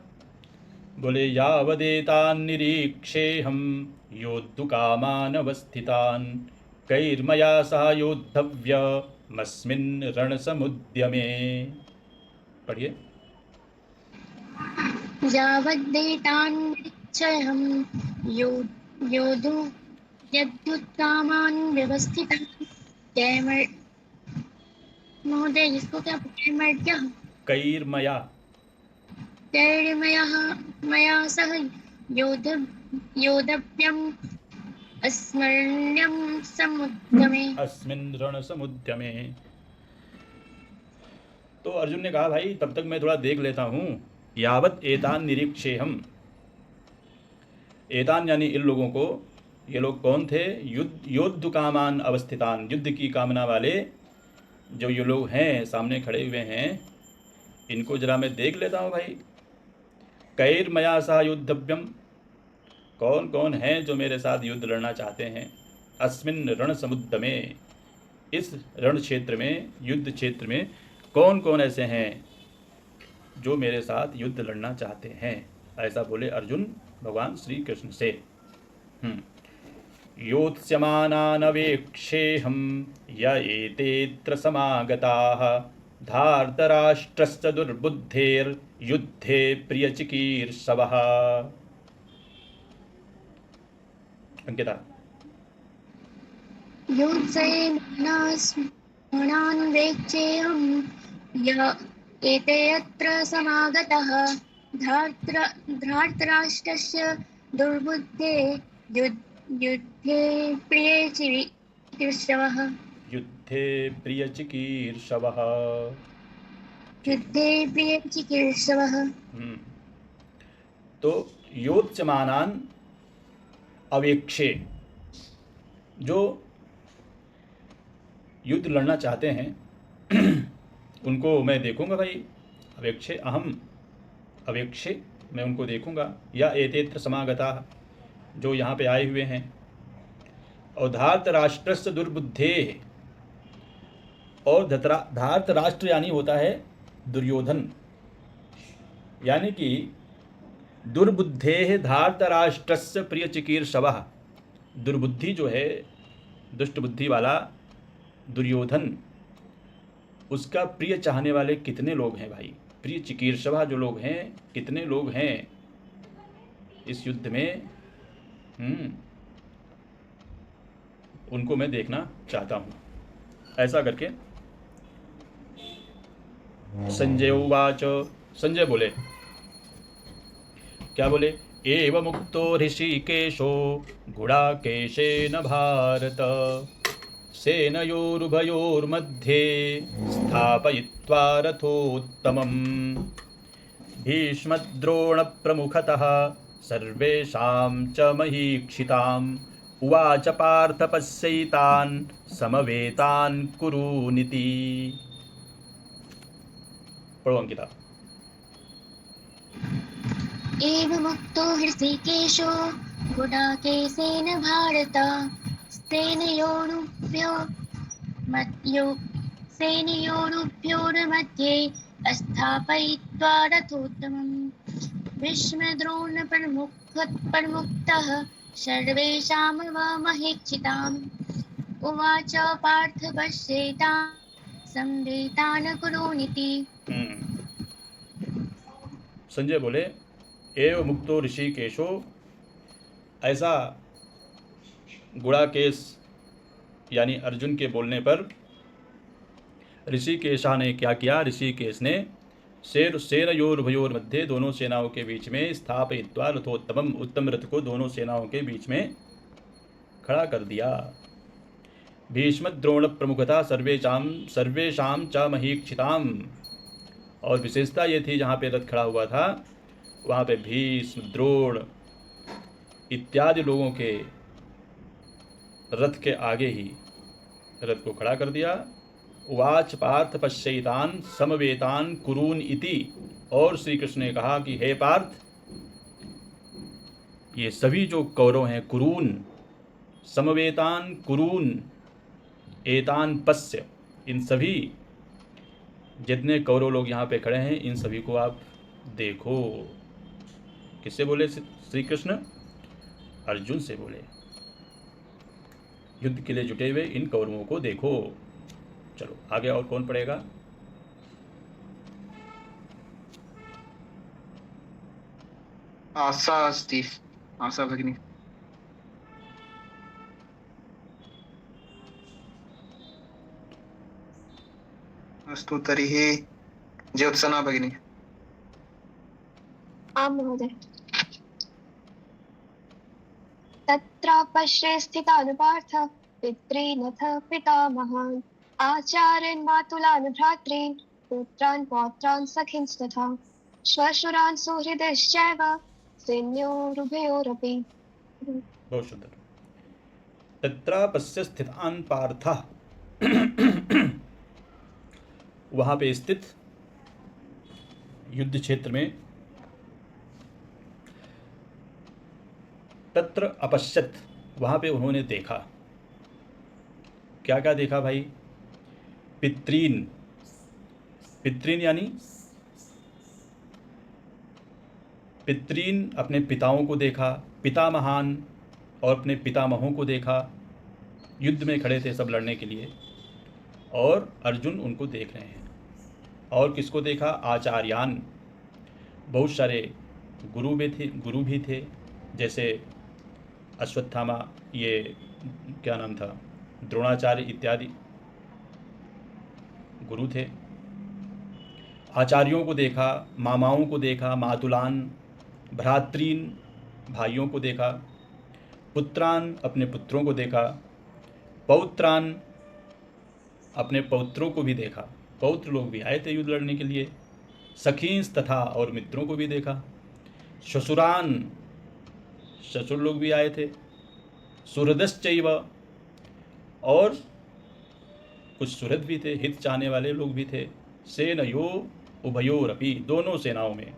बोले यावदेतान् निरीक्षेऽहं योद्धुकामान् अवस्थितान् कैर्मया सह योद्धव्यमस्मिन् रणसमुद्यमे। पढ़िए। यावदेतान्निरीक्षेऽहं योद्धुकामान् व्यवस्थितान् महोदय, इसको क्या कैर्मया, मया सह योद्धव्यम् अस्मिन् रणसमुद्यमे। तो अर्जुन ने कहा भाई तब तक मैं थोड़ा देख लेता हूँ। यावत एतान निरीक्षेहम, एतान यानी इन लोगों को। ये लोग कौन थे? योद्धु कामान अवस्थितान, युद्ध की कामना वाले जो ये लोग हैं सामने खड़े हुए हैं, इनको जरा मैं देख लेता हूँ भाई। कैर्मया सह योद्धव्यम, कौन कौन हैं जो मेरे साथ युद्ध लड़ना चाहते हैं। अस्मिन् रण समुद्र में, इस रण क्षेत्र में, युद्ध क्षेत्र में कौन कौन ऐसे हैं जो मेरे साथ युद्ध लड़ना चाहते हैं। ऐसा बोले अर्जुन भगवान श्री कृष्ण से। योत्स्यमानानवेक्षेऽहं य एतेऽत्र समागताः धार्तराष्ट्रस्य दुर्बुद्धेर्युद्धे प्रियचिकीर्षवः। अंकिता। योत्सयमानान्वेक्षेऽहं य एतेऽत्र समागतः धार्तराष्ट्रस्य दुर्बुद्धे युद्धे प्रिये चिकीर्षवः। युद्धे प्रियचिकीर्षवः। युद्धे प्रिये चिकीर्षवः। तो योत्स्यमानान अवेक्षे, जो युद्ध लड़ना चाहते हैं उनको मैं देखूंगा भाई। अवेक्षे अहम, अवेक्षे मैं उनको देखूंगा। या एतेत्र समागता, जो यहाँ पे आए हुए हैं। और धार्तराष्ट्रस्य दुर्बुद्धे, और धार्तराष्ट्र यानी होता है दुर्योधन, यानी कि दुर्बुद्धे धार्तराष्ट्रस्य प्रिय चिकीर्षवः। दुर्बुद्धि जो है, दुष्ट बुद्धि वाला दुर्योधन, उसका प्रिय चाहने वाले कितने लोग हैं भाई। प्रिय चिकीर्षवः जो लोग हैं, कितने लोग हैं इस युद्ध में, उनको मैं देखना चाहता हूँ। ऐसा करके संजय उवाच, संजय बोले, क्या बोले? एव मुक्तो ऋषिकेशो गुडाकेशेन भारत सेनयोरुभयोर्मध्ये स्थापयित्वा रथोत्तमम् भीष्मद्रोणप्रमुखतः सर्वेषां च महीक्षिताम् उवाच पार्थ पश्यैतान् समवेतान् कुरूनिति। पढ़ो अंकिता। एवमुक्तो हृषीकेशो गुडाकेशेन भारत सेनयोरुभयोर्मध्ये स्थापयित्वा रथोत्तमम् भीष्मद्रोणप्रमुखतः सर्वेषामवमहीक्षिताम् उवाच पार्थ पश्येतान् संवेतान् कुरूनिति। संजय बोले, एव मुक्तो ऋषिकेशो, ऐसा गुड़ाकेश यानी अर्जुन के बोलने पर ऋषिकेशा ने क्या किया? ऋषिकेश ने सेनयोरुभयोर मध्य, दोनों सेनाओं के बीच में स्थापयित्वा रथोत्तमम, उत्तम रथ को दोनों सेनाओं के बीच में खड़ा कर दिया। भीष्मद्रोण प्रमुखता सर्वेषां च महीक्षिताम, और विशेषता ये थी जहाँ पे रथ खड़ा हुआ था वहाँ पे भीष्म, द्रोण इत्यादि लोगों के रथ के आगे ही रथ को खड़ा कर दिया। उवाच पार्थ पश्यैतान समवेतान कुरून इति, और श्री कृष्ण ने कहा कि हे पार्थ, ये सभी जो कौरव हैं, कुरून, समवेतान कुरून, एतान पश्य, इन सभी जितने कौरव लोग यहाँ पे खड़े हैं इन सभी को आप देखो। किससे बोले श्री कृष्ण? अर्जुन से बोले। युद्ध के लिए जुटे हुए इन कौरवों को देखो। चलो आगे और कौन पढ़ेगा? आशा अस्ति, आशा भगिनी। अस्तु तर्हि ज्योत्सना भगिनी। आं महोदय। तत्र पश्ये स्थितान् पार्थ पितॄनथ पितामहान् आचार्यान् मातुलान् भ्रातॄन् पुत्रान् पौत्रान् सखींस्तथा श्वशुरान् सुहृदश्चैव सैन्योरुभयोरपि। बहुत सुंदर। तत्र पश्य स्थितान् पार्थः, वहाँ पे स्थित युद्ध क्षेत्र में, तत्र अपश्यत, वहाँ पे उन्होंने देखा। क्या क्या देखा भाई? पितॄन, पितृन यानी पितरीन अपने पिताओं को देखा, पितामहान और अपने पितामहों को देखा, युद्ध में खड़े थे सब लड़ने के लिए, और अर्जुन उनको देख रहे हैं। और किसको देखा? आचार्यान, बहुत सारे गुरु भी थे, जैसे अश्वत्थामा, ये क्या नाम था, द्रोणाचार्य इत्यादि गुरु थे। आचार्यों को देखा, मामाओं को देखा, मातुलान, भ्रातृन, भाइयों को देखा, पुत्रान, अपने पुत्रों को देखा, पौत्रान, अपने पौत्रों को भी देखा, पौत्र लोग भी आए थे युद्ध लड़ने के लिए, सखींस तथा, और मित्रों को भी देखा, ससुरान, ससुर लोग भी आए थे, सुहृदश्चैव, और कुछ सुहृद भी थे, हित चाहने वाले लोग भी थे, सेनयो उभयोरपि, दोनों सेनाओं में,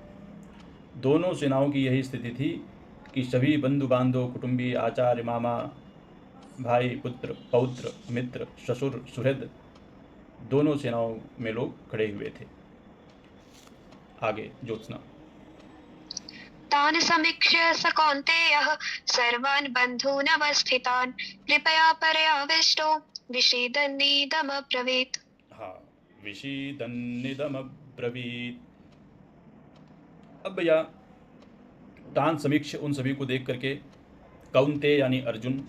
दोनों सेनाओं की यही स्थिति थी कि सभी बंधु बांधव, कुटुंबी, आचार्य, मामा, भाई, पुत्र, पौत्र, मित्र, ससुर, सुहृद, दोनों सेनाओं में लोग खड़े हुए थे। आगे ज्योत्सना। तान् समीक्ष्य स कौन्तेयः सर्वान् बन्धून् अवस्थितान् कृपया पर्याविष्टो विषीदन्निदमब्रवीत्। हाँ, विषीदन्निदमब्रवीत्। अब भैया तान समीक्ष, उन सभी को देख करके, कौन्तेय यानी अर्जुन,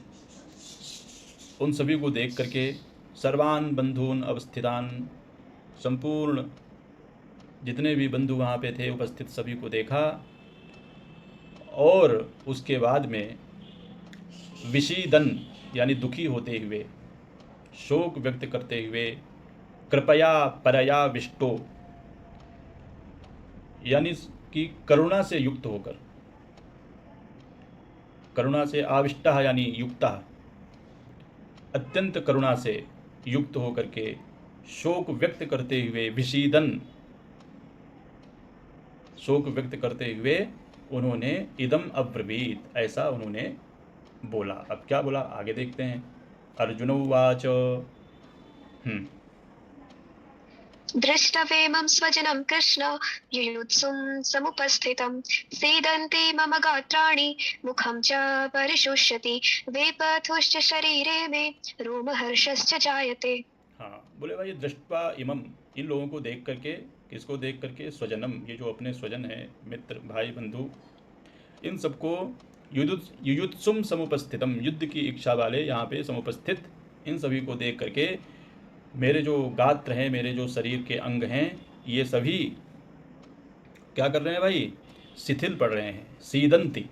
उन सभी को देख करके, सर्वान बंधून अवस्थितान, संपूर्ण जितने भी बंधु वहाँ पे थे उपस्थित सभी को देखा, और उसके बाद में विषीदन यानी दुखी होते हुए, शोक व्यक्त करते हुए, कृपया परया विष्टो यानी कि करुणा से युक्त होकर, करुणा से, आविष्टा यानी युक्ता, अत्यंत करुणा से युक्त होकर के, शोक व्यक्त करते हुए, विषीदन, शोक व्यक्त करते हुए उन्होंने इदम अब्रवीत, ऐसा उन्होंने बोला। अब क्या बोला आगे देखते हैं। अर्जुन उवाच दृष्टवेमं स्वजनं कृष्ण युयुत्सुं समुपस्थितं सीदन्ति मम गात्राणि मुखं च परिशुष्यति वेपथुश्च शरीरे मे रोमहर्षश्च जायते। हाँ, बोले भाई दृष्टवा इमम, इन लोगों को देख करके, किसको देख करके? स्वजनम, ये जो अपने स्वजन है, मित्र, भाई, बंधु, इन सबको, युयुत्सुम समुपस्थितम, युद्ध की इच्छा वाले यहाँ पे समुपस्थित, इन सभी को देख करके मेरे जो गात्र हैं, मेरे जो शरीर के अंग हैं, ये सभी क्या कर रहे हैं भाई? शिथिल पड़ रहे हैं। सीदंती,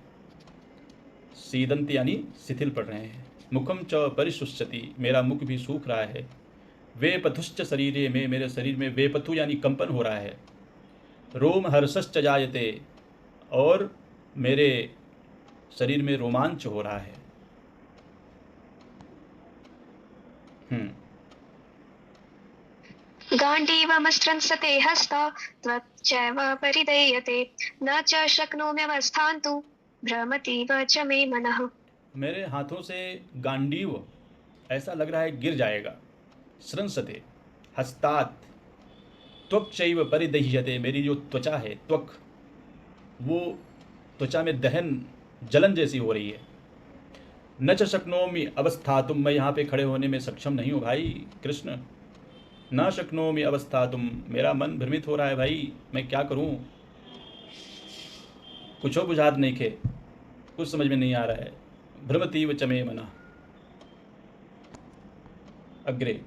सीदंती यानी शिथिल पड़ रहे हैं। मुखम च परिशुष्यति, मेरा मुख भी सूख रहा है। वेपथुश्च शरीरे में, मेरे शरीर में वेपथु यानी कंपन हो रहा है। रोम हर्षश्च जायते, और मेरे शरीर में रोमांच हो रहा है। गाण्डीवमस्त्रंसते हस्ता त्वच्चैव परिदह्यते न च शक्नोम्यवस्थान्तु भ्रमतीव च मे मनः। मेरे हाथों से गांडीव ऐसा लग रहा है गिर जाएगा। स्रंसते हस्तात् त्वक्चैव परिदह्यते, मेरी जो त्वचा है, त्वक, वो त्वचा में दहन, जलन जैसी हो रही है। न च शक्नोमि अवस्थातुम, मैं यहाँ पे खड़े होने में सक्षम नहीं हूँ भाई कृष्ण। न शक्नोमि अवस्थातुम, मेरा मन भ्रमित हो रहा है भाई, मैं क्या करूँ? कुछो बुझात नहीं खे, कुछ समझ में नहीं आ रहा है। भ्रमतीव च मे मनः। अग्रे।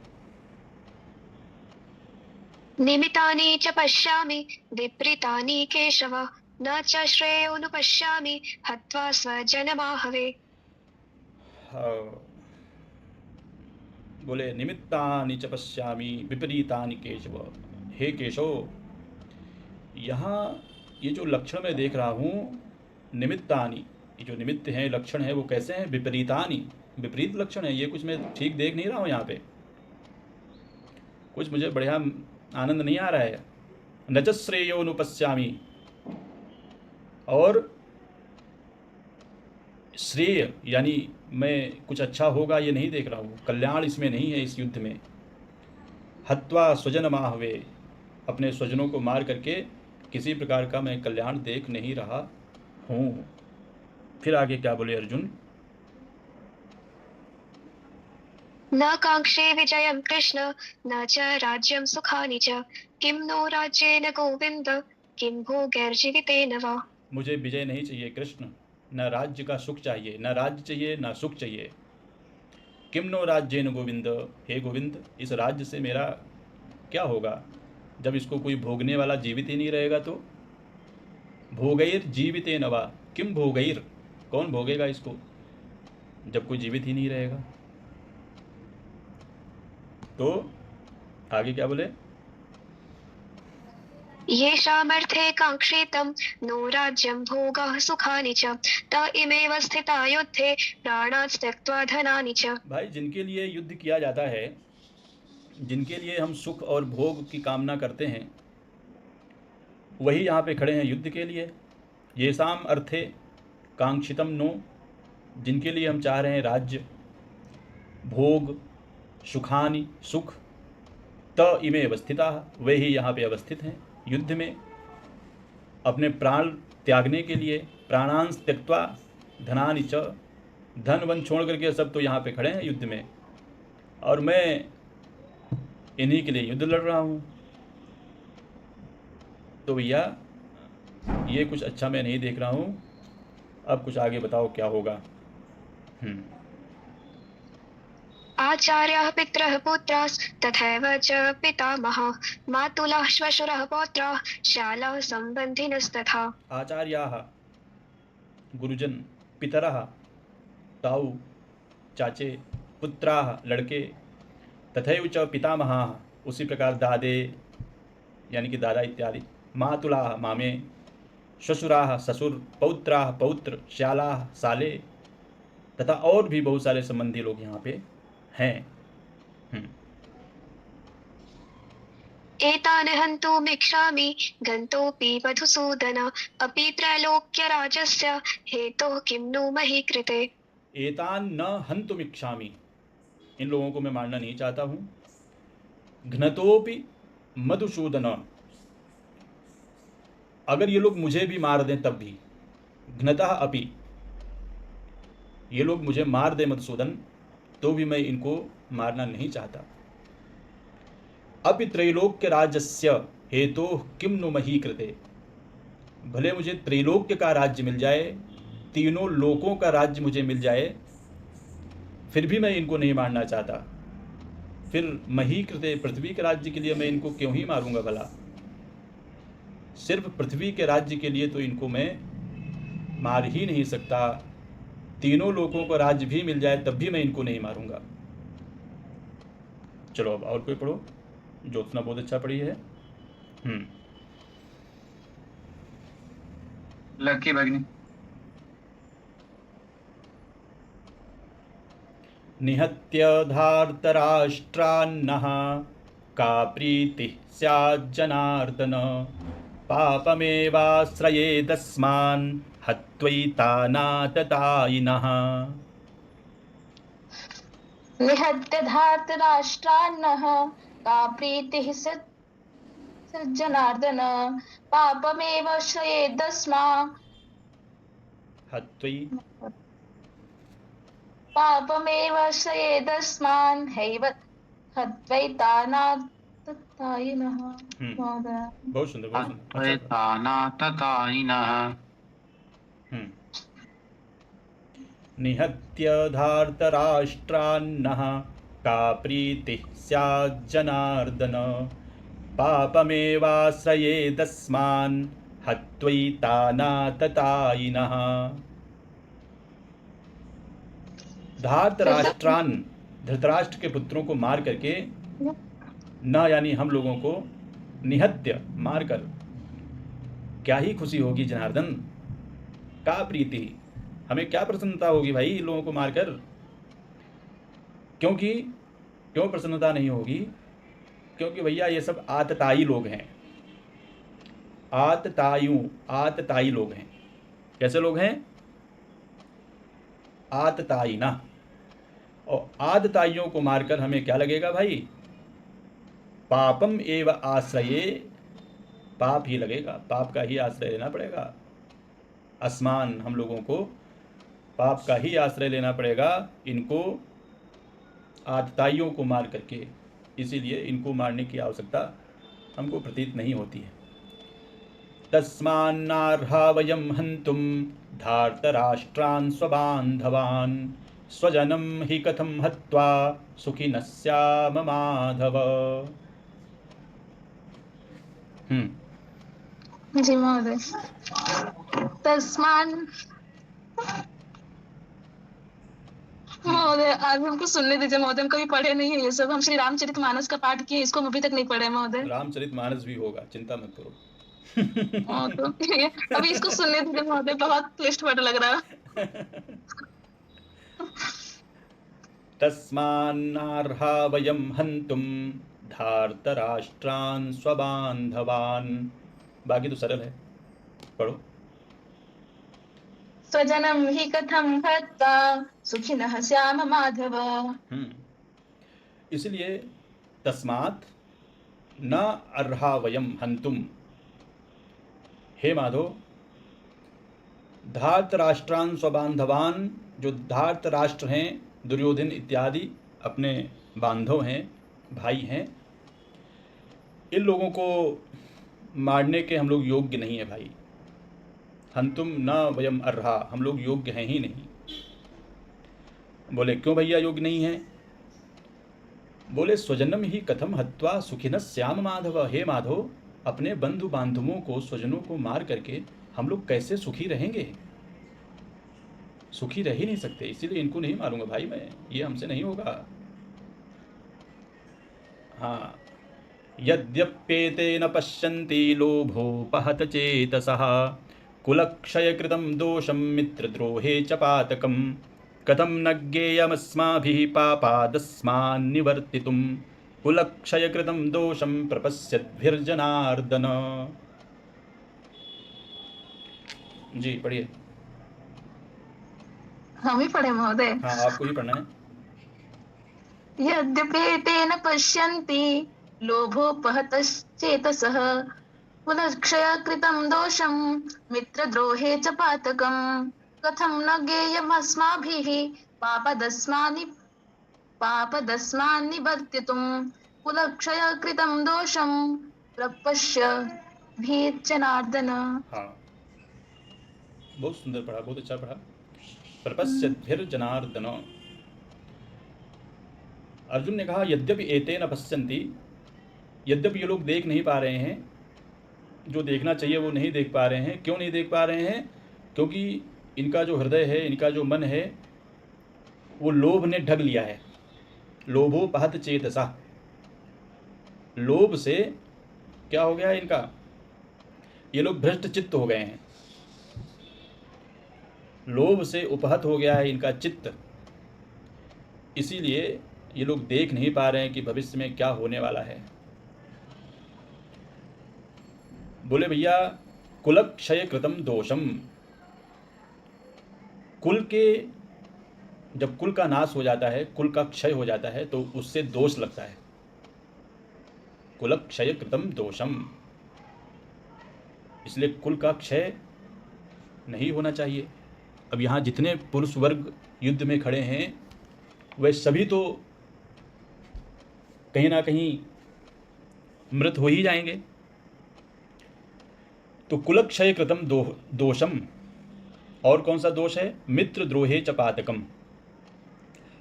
निमितानि च पश्यामि विपरीतानि केशव न च श्रेयोनुपश्यामि हत्वा स्वजनमाहवे। बोले निमित्तानि च पश्यामि विपरीतानि केशव। हे केशव, यहाँ ये जो लक्षण मैं देख रहा हूँ, निमित्तानि, ये जो निमित्त हैं, लक्षण है, वो कैसे हैं? विपरीतानि, विपरीत लक्षण है। ये कुछ मैं ठीक देख नहीं रहा हूँ यहाँ पे, कुछ मुझे बढ़िया आनंद नहीं आ रहा है। न च श्रेयोनुपश्यामि, और श्रेय यानी मैं कुछ अच्छा होगा ये नहीं देख रहा हूँ, कल्याण इसमें नहीं है इस युद्ध में। हत्वा स्वजन माहवे, अपने स्वजनों को मार करके किसी प्रकार का मैं कल्याण देख नहीं रहा हूँ। फिर आगे क्या बोले अर्जुन? न कांक्षे विजयं कृष्ण न च राज्यं सुखानि च किं नो राज्येन गोविन्द किं भोगैर्जीवितेन वा। मुझे विजय नहीं चाहिए कृष्ण, न राज्य का सुख चाहिए, न राज्य चाहिए न सुख चाहिए। किम नो राज्येन गोविंद, हे गोविंद इस राज्य से मेरा क्या होगा जब इसको कोई भोगने वाला जीवित ही नहीं रहेगा तो। भोगैर जीवितेन वा, किम भोगैर, कौन भोगेगा इसको जब कोई जीवित ही नहीं रहेगा। तो आगे क्या बोले? येषामर्थे काङ्क्षितं नो राज्यं भोगः सुखानि च त इमेव स्थिता युद्धे प्राणात् त्यक्त्वा धनानि च। भाई जिनके लिए युद्ध किया जाता है, जिनके लिए हम सुख और भोग की कामना करते हैं, वही यहाँ पे खड़े हैं युद्ध के लिए। येषाम अर्थे कांक्षितम नो, जिनके लिए हम चाह रहे हैं राज्य, भोग, सुखानि सुख, त इमे अवस्थिता, वे ही यहाँ पे अवस्थित हैं युद्ध में अपने प्राण त्यागने के लिए। प्राणांश त्यक्त्वा धनानि च, धन वन छोड़ करके सब तो यहाँ पे खड़े हैं युद्ध में, और मैं इन्हीं के लिए युद्ध लड़ रहा हूँ। तो भैया ये कुछ अच्छा मैं नहीं देख रहा हूँ। अब कुछ आगे बताओ क्या होगा। आचार्याः पितरः पुत्रास् तथैव च पितामहः मातुलः श्वशुरः पौत्राः शालाः सम्बन्धिनस्तथा। आचार्याः गुरुजन, पितरः ताऊ चाचे, पुत्राः लड़के, तथैव च पितामहाः उसी प्रकार दादे यानी कि दादा इत्यादि, मातुलाः मामे, श्वशुराः ससुर, पौत्राः पौत्र, श्यालाः साले, तथा और भी बहुत सारे संबंधी लोग यहाँ पे हैं। एतान् हन्तुमिच्छामि गन्तोऽपि मधुसूदन अपि त्रैलोक्यराजस्य हेतोः किं नु मही कृते। एतान न हन्तुमिच्छामि, इन लोगों को मैं मारना नहीं चाहता हूँ। घ्नतोपि मधुसूदन, अगर ये लोग मुझे भी मार दें तब भी, घ्नतः अपि, ये लोग मुझे मार दें मधुसूदन तो भी मैं इनको मारना नहीं चाहता। अपि त्रैलोक्य राज्यस्य हेतु किम नु मही कृते, भले मुझे त्रैलोक्य का राज्य मिल जाए, तीनों लोकों का राज्य मुझे मिल जाए, फिर भी मैं इनको नहीं मारना चाहता। फिर मही कृते, पृथ्वी के राज्य के लिए मैं इनको क्यों ही मारूंगा भला। सिर्फ पृथ्वी के राज्य के लिए तो इनको मैं मार ही नहीं सकता। तीनों लोगों को राज्य भी मिल जाए तब भी मैं इनको नहीं मारूंगा। चलो अब और कोई पढ़ो, ज्योत्सना बहुत अच्छा पढ़ी है। लकी भगनी। निहत्य धार्तराष्ट्रान्नः का प्रीतिः स्याज्जनार्दन पापमेवाश्रयेदस्मान् हत्वैतानाततायिनः। निहत्य धार्तराष्ट्रान्नः का प्रीतिः सज्जनार्दन पापमेव श्रयेदस्मान् पापमेव श्रयेदस्मान् हत्वैतानाततायिनः। बहुत सुंदर, बहुत सुंदर। हत्वैतानाततायिनः। निहत्य धार्तराष्ट्रान्नः का प्रीतिः स्याज्जनार्दन पापमेवाश्रयेदस्मान् हत्वैतानाततायिनः। धार्तराष्ट्रान, धृतराष्ट्र के पुत्रों को मार करके, न यानी हम लोगों को, निहत्य मारकर क्या ही खुशी होगी जनार्दन। का प्रीति, हमें क्या प्रसन्नता होगी भाई इन लोगों को मारकर। क्यों प्रसन्नता नहीं होगी? क्योंकि भैया ये सब आतताई लोग हैं। आतताई लोग हैं। कैसे लोग हैं? आतताई ना। और आतताइयों को मारकर हमें क्या लगेगा भाई? पापम एव आश्रये, पाप ही लगेगा, पाप का ही आश्रय लेना पड़ेगा। अस्मान, हम लोगों को पाप का ही आश्रय लेना पड़ेगा, इनको आतताइयों को मार करके। इसीलिए इनको मारने की आवश्यकता हमको प्रतीत नहीं होती है। तस्मान्नार्हा वयं हन्तुं धार्तराष्ट्रान् स्वबान्धवान् स्वजनं हि कथं हत्वा सुखिनः स्याम माधव। जी महोदय। तस्मान महोदय, आज हमको सुनने दीजिए महोदय, हम कभी पढ़े नहीं है ये सब। हम श्री रामचरितमानस का पाठ किए, इसको हम अभी तक नहीं पढ़े महोदय। रामचरितमानस भी होगा, चिंता मत करो। तो अभी इसको सुनने दीजिए महोदय, बहुत क्लिष्ट वर्ड लग रहा है। तस्मान्नार्हा वयं हन्तुं धार्तराष्ट्रान् स्वबान्धवान्। बाकी तो सरल है, पढ़ो। स्वजनम हि कथम हत्वा सुखिनः स्याम माधव। इसलिए तस्मात् न अर्हा वयं हन्तुम, हे माधव, धार्तराष्ट्रान् स्वबान्धवान्, जो धार्तराष्ट्र हैं, दुर्योधन इत्यादि अपने बांधव हैं, भाई हैं, इन लोगों को मारने के हम लोग योग्य नहीं है भाई। हंतुम न वयम अर्हा, हम लोग योग्य हैं ही नहीं। बोले क्यों भैया योग्य नहीं है? बोले स्वजनम ही कथम हत्वा सुखिनः स्याम माधव। हे माधव, अपने बंधु बांधवों को, स्वजनों को मार करके हम लोग कैसे सुखी रहेंगे? सुखी रह ही नहीं सकते, इसीलिए इनको नहीं मारूंगा भाई मैं, ये हमसे नहीं होगा। हाँ, यद्यप्येतेन पश्यन्ति लोभोपहत चेतसः कुलक्षयकृतं दोषं मित्रद्रोहे च पातकं कथं न ज्ञेयमस्माभिः पापादस्मान्निवर्तितुं कुलक्षयकृतं दोषं प्रपश्यद्भिर्जनार्दन। जी पढ़िए। हम ही पढ़े महोदय। हाँ, आपको ही पढ़ना है। यद्यपेतेन पश्यन्ति लोभोपहतश्चेतसः कुलक्षयकृतं दोषं मित्रद्रोहे च पातकं कथं न ज्ञेयमस्माभिः पापदस्मान्निवर्तितुं कुलक्षयकृतं दोषं प्रपश्यद्भिर्जनार्दन। हाँ, बहुत सुंदर पढ़ा, बहुत अच्छा पढ़ा। प्रपश्यद्भिर्जनार्दन। अर्जुन ने कहा यद्यपि एतेन पश्यन्ति, यद्यपि ये लोग देख नहीं पा रहे हैं, जो देखना चाहिए वो नहीं देख पा रहे हैं। क्यों नहीं देख पा रहे हैं? क्योंकि इनका जो हृदय है, इनका जो मन है, वो लोभ ने ढक लिया है। लोभोपहत चेतसा, लोभ से क्या हो गया है इनका? ये लोग भ्रष्ट चित्त हो गए हैं। लोभ से उपहत हो गया है इनका चित्त, इसीलिए ये लोग देख नहीं पा रहे हैं कि भविष्य में क्या होने वाला है। बोले भैया कुलक्षय कृतम दोषम, कुल के, जब कुल का नाश हो जाता है, कुल का क्षय हो जाता है, तो उससे दोष लगता है। कुलक्षय कृतम दोषम, इसलिए कुल का क्षय नहीं होना चाहिए। अब यहाँ जितने पुरुष वर्ग युद्ध में खड़े हैं, वे सभी तो कहीं ना कहीं मृत हो ही जाएंगे। तो कुलक्षय कृतम दोषम, और कौन सा दोष है? मित्र द्रोहे च पातकम,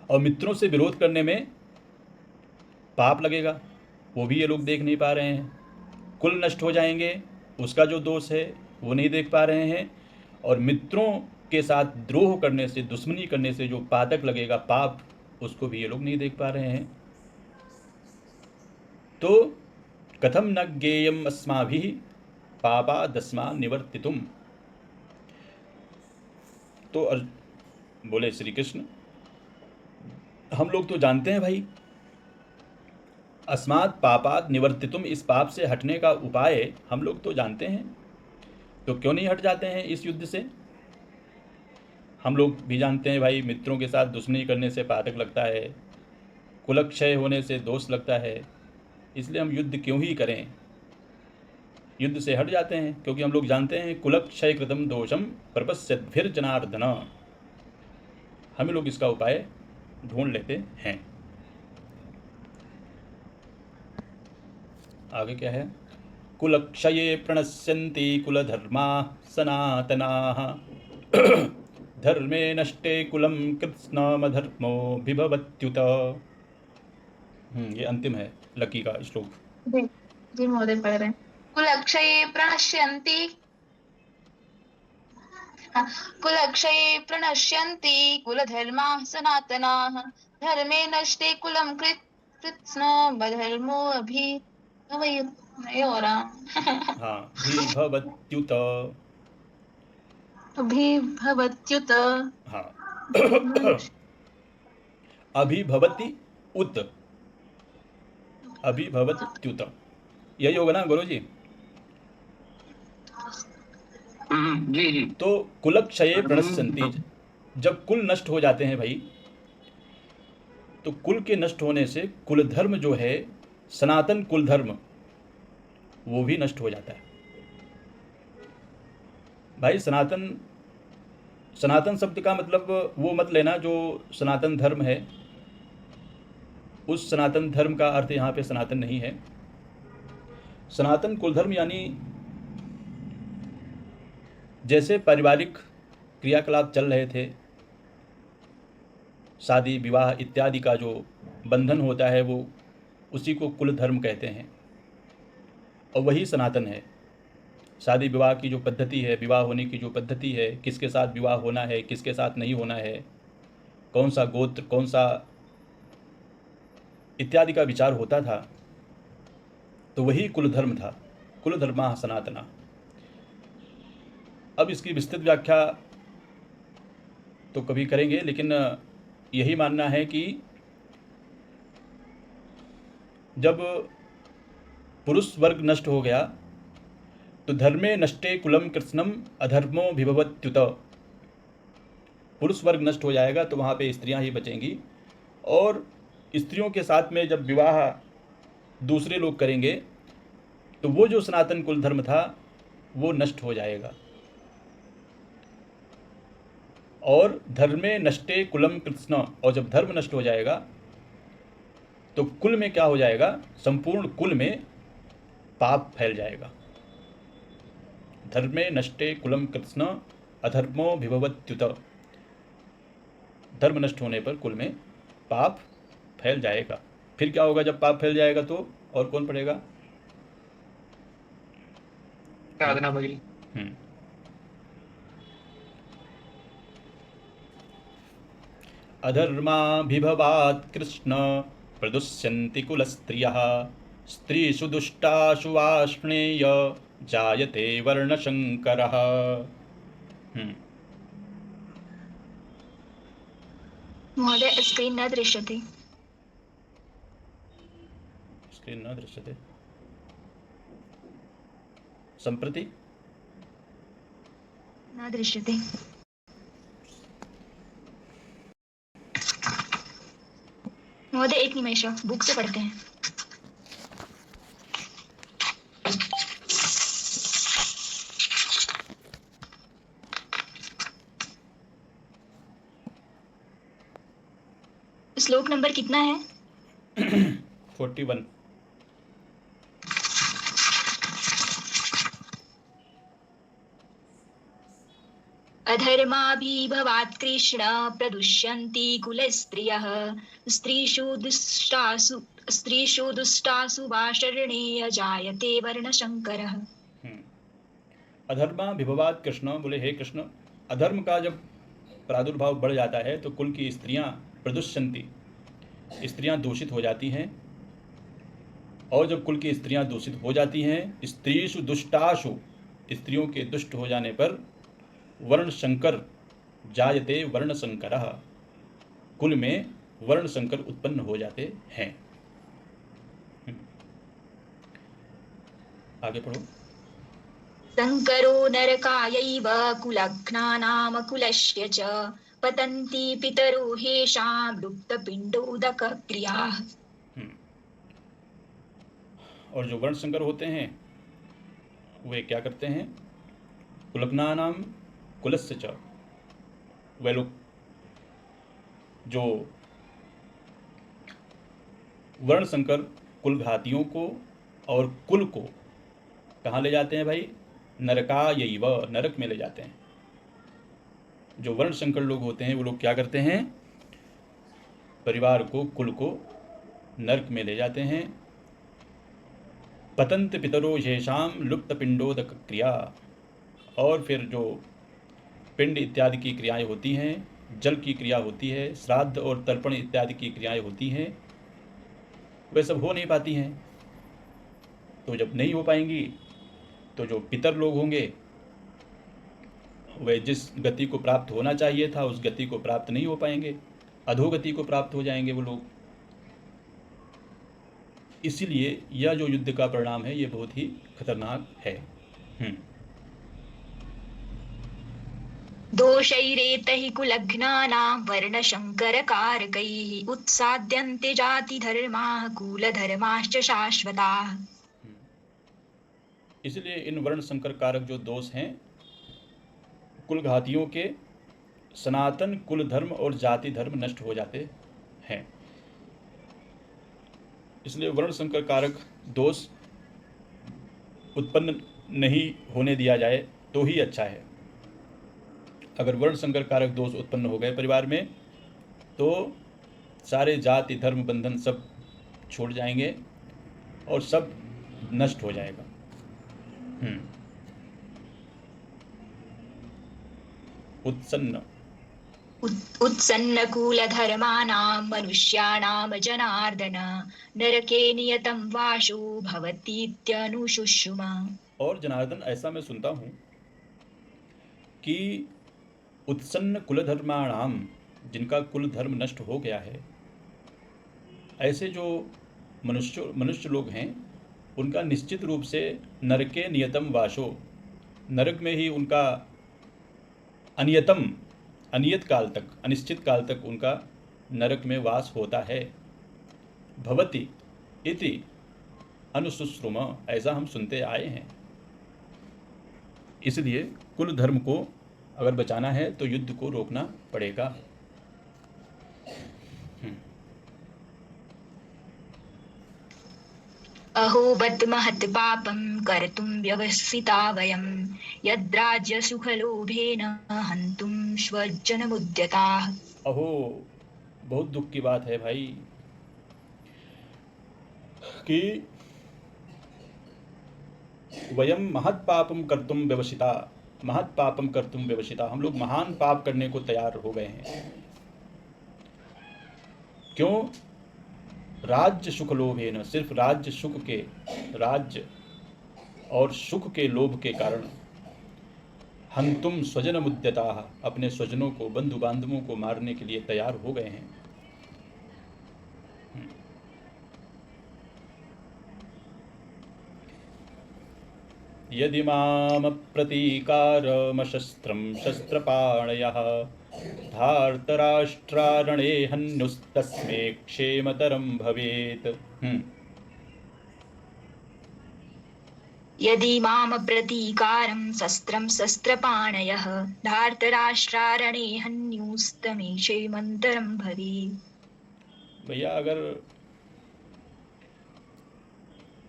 और मित्रों से विरोध करने में पाप लगेगा, वो भी ये लोग देख नहीं पा रहे हैं। कुल नष्ट हो जाएंगे, उसका जो दोष है वो नहीं देख पा रहे हैं। और मित्रों के साथ द्रोह करने से, दुश्मनी करने से जो पातक लगेगा, पाप, उसको भी ये लोग नहीं देख पा रहे हैं। तो कथम न ज्ञेयम अस्माभिः पापादस्मान् निवर्तितुम। तो बोले श्री कृष्ण, हम लोग तो जानते हैं भाई, अस्मात् पापात् निवर्तितुम, इस पाप से हटने का उपाय हम लोग तो जानते हैं, तो क्यों नहीं हट जाते हैं इस युद्ध से? हम लोग भी जानते हैं भाई, मित्रों के साथ दुश्मनी करने से पातक लगता है, कुलक्षय होने से दोष लगता है, इसलिए हम युद्ध क्यों ही करें? युद्ध से हट जाते हैं, क्योंकि हम लोग जानते हैं कुलक्षय कृतम दोषम प्रपश्यद्भिर जनार्दन, हम लोग इसका उपाय ढूंढ लेते हैं। आगे क्या है? कुलक्षये प्रणश्यन्ति कुलधर्मा सनातनाः धर्मे नष्टे कुलं कृत्स्नमधर्मो विभवत्युत। ये अंतिम है लकी का श्लोक। जी जी महोदय पढ़ रहे हैं। कुलक्षये प्रणश्यन्ति कुलक्षये प्रणश्यन्ति कुलधर्माः सनातनाः धर्मे नष्टे कुलं कृत्स्नमधर्मो नहीं हो रहा। हाँ, विभवत्युत। अभिभवत्युत। हाँ अभिभवति उत, अभिभवत्युत, यही होगा ना गुरु जी? जी जी। तो कुलक्षये प्रणश्यन्ति, जब कुल नष्ट हो जाते हैं भाई, तो कुल के नष्ट होने से कुल धर्म जो है, सनातन कुल धर्म, वो भी नष्ट हो जाता है भाई। सनातन, सनातन शब्द का मतलब वो मत लेना जो सनातन धर्म है, उस सनातन धर्म का अर्थ यहाँ पे सनातन नहीं है। सनातन कुल धर्म यानी जैसे पारिवारिक क्रियाकलाप चल रहे थे, शादी विवाह इत्यादि का जो बंधन होता है, वो उसी को कुल धर्म कहते हैं, और वही सनातन है। शादी विवाह की जो पद्धति है, विवाह होने की जो पद्धति है, किसके साथ विवाह होना है, किसके साथ नहीं होना है, कौन सा गोत्र, कौन सा इत्यादि का विचार होता था, तो वही कुल धर्म था, कुल धर्मा सनातना। अब इसकी विस्तृत व्याख्या तो कभी करेंगे, लेकिन यही मानना है कि जब पुरुष वर्ग नष्ट हो गया तो धर्मे नष्टे कुलम कृत्स्नम अधर्मो विभवत्युत। पुरुष वर्ग नष्ट हो जाएगा तो वहाँ पे स्त्रियां ही बचेंगी, और स्त्रियों के साथ में जब विवाह दूसरे लोग करेंगे तो वो जो सनातन कुल धर्म था वो नष्ट हो जाएगा। और धर्मे नष्टे कुलम कृत्स्न, और जब धर्म नष्ट हो जाएगा तो कुल में क्या हो जाएगा? संपूर्ण कुल में पाप फैल जाएगा। धर्मे नष्टे कुलम कृत्स्न अधर्मो विभवत्युत, धर्म नष्ट होने पर कुल में पाप फैल जाएगा। फिर क्या होगा जब पाप फैल जाएगा? तो और कौन पढ़ेगा? साधना भगिनी। अधर्माभिभवात् कृष्ण प्रदुष्यन्ति कुलस्त्रियः स्त्रीषु दुष्टाशु वाष्णेय जायते वर्णशंकरः। महोदय स्क्रीन न दृश्यते। स्क्रीन न दृश्यते सम्प्रति न दृश्यते। महोदय एक निमेष, बुक से पढ़ते हैं। श्लोक नंबर कितना है? 41। अधर्माभिभवात् कृष्ण प्रदुष्यन्ति कुलस्त्रियः स्त्रीषु दुष्टासु वाषर्णेय जायते वर्णशंकरः। अधर्माभिभवात् कृष्ण, बोले हे कृष्ण, अधर्म का जब प्रादुर्भाव बढ़ जाता है तो कुल की स्त्रियां प्रदुष्यन्ति, स्त्रियां दूषित हो जाती हैं, और जब कुल की स्त्रियां दूषित हो जाती हैं, स्त्रीषु दुष्टासु, स्त्रियों के दुष्ट हो जाने पर वर्णशंकर जायते वर्णशंकरः, कुल में वर्णशंकर उत्पन्न हो जाते हैं। आगे पढ़ो। शंकरो नरकायैव कुलघ्नानाम कुलस्य च पतन्ति पितरो हेषां लुप्तपिण्डोदकक्रियाः। और जो वर्णशंकर होते हैं वे क्या करते हैं? कुलग्नानां कुलस्य च, वे लोग जो वर्ण संकर कुलघातियों को और कुल को कहाँ ले जाते हैं भाई? नरकायैव, नरक में ले जाते हैं। जो वर्ण संकर लोग होते हैं वो लोग क्या करते हैं? परिवार को, कुल को नरक में ले जाते हैं। पतंत पितरो येषाम लुप्त पिंडोदक क्रिया, और फिर जो पिंड इत्यादि की क्रियाएं होती हैं, जल की क्रिया होती है, श्राद्ध और तर्पण इत्यादि की क्रियाएं होती हैं, वे सब हो नहीं पाती हैं। तो जब नहीं हो पाएंगी तो जो पितर लोग होंगे वे जिस गति को प्राप्त होना चाहिए था उस गति को प्राप्त नहीं हो पाएंगे, अधोगति को प्राप्त हो जाएंगे वो लोग। इसीलिए यह जो युद्ध का परिणाम है ये बहुत ही खतरनाक है। दोषैरेतैः कुलघ्नानां वर्णशङ्करकारकैः उत्साद्यन्ते जातिधर्माः कुलधर्माश्च शाश्वताः। इसलिए इन वर्ण संकर कारक जो दोष हैं, कुलघातियों के सनातन कुल धर्म और जाति धर्म नष्ट हो जाते हैं। इसलिए वर्ण संकर कारक दोष उत्पन्न नहीं होने दिया जाए तो ही अच्छा है। अगर वर्ण संकर कारक दोष उत्पन्न हो गए परिवार में तो सारे जाति धर्म बंधन सब छोड़ जाएंगे और सब नष्ट हो जाएगा। उत्सन्नकूलधर्माणां मनुष्याणां जनार्दन नरके नियतं वासो भवतीत्यनुशुश्रुमा। और जनार्दन, ऐसा मैं सुनता हूँ कि उत्सन्न कुलधर्माणाम, जिनका कुल धर्म नष्ट हो गया है, ऐसे जो मनुष्य लोग हैं उनका निश्चित रूप से नरके नियतम वासो, नरक में ही उनका अनियत काल तक, अनिश्चित काल तक उनका नरक में वास होता है। भवति इति अनुशुश्रुम, ऐसा हम सुनते आए हैं। इसलिए कुल धर्म को अगर बचाना है तो युद्ध को रोकना पड़ेगा। अहो बत महत् पापं कर्तुं व्यवसिता वयं यद्राज्य सुखलोभेन हन्तुं स्वजनमुद्यताः। अहो, बहुत दुख की बात है भाई कि वयम महत् पापम कर्तुम व्यवसिता, महत् पापम कर्तुम व्यवसिता, हम लोग महान पाप करने को तैयार हो गए हैं। क्यों? राज्य सुख लोभेन, सिर्फ राज्य सुख के, राज्य और सुख के लोभ के कारण हंतुम स्वजन मुद्यता, अपने स्वजनों को, बंधु बांधवों को मारने के लिए तैयार हो गए हैं। यदि माम प्रतीकारमशस्त्रं शस्त्रपाणयः धार्तराष्ट्रारणे हन्युस्तस्मै क्षेमतरं भवेत्। यदि माम प्रतीकारं शस्त्रं शस्त्रपाणयः धार्तराष्ट्रारणे हन्युस्तमे क्षेमतरं भवेत्। भैया, अगर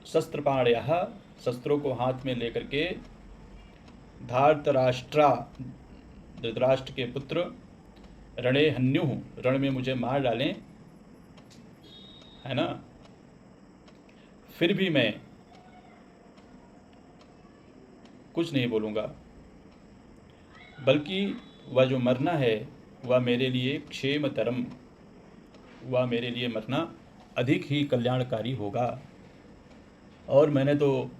शस्त्रपाणयः, शस्त्रों को हाथ में लेकर के धार्तराष्ट्रा, धृतराष्ट्र के पुत्र, रणे हन्यु, रण में मुझे मार डालें, है ना, फिर भी मैं कुछ नहीं बोलूँगा, बल्कि वह जो मरना है वह मेरे लिए क्षेमतरम, वह मेरे लिए मरना अधिक ही कल्याणकारी होगा। और मैंने तो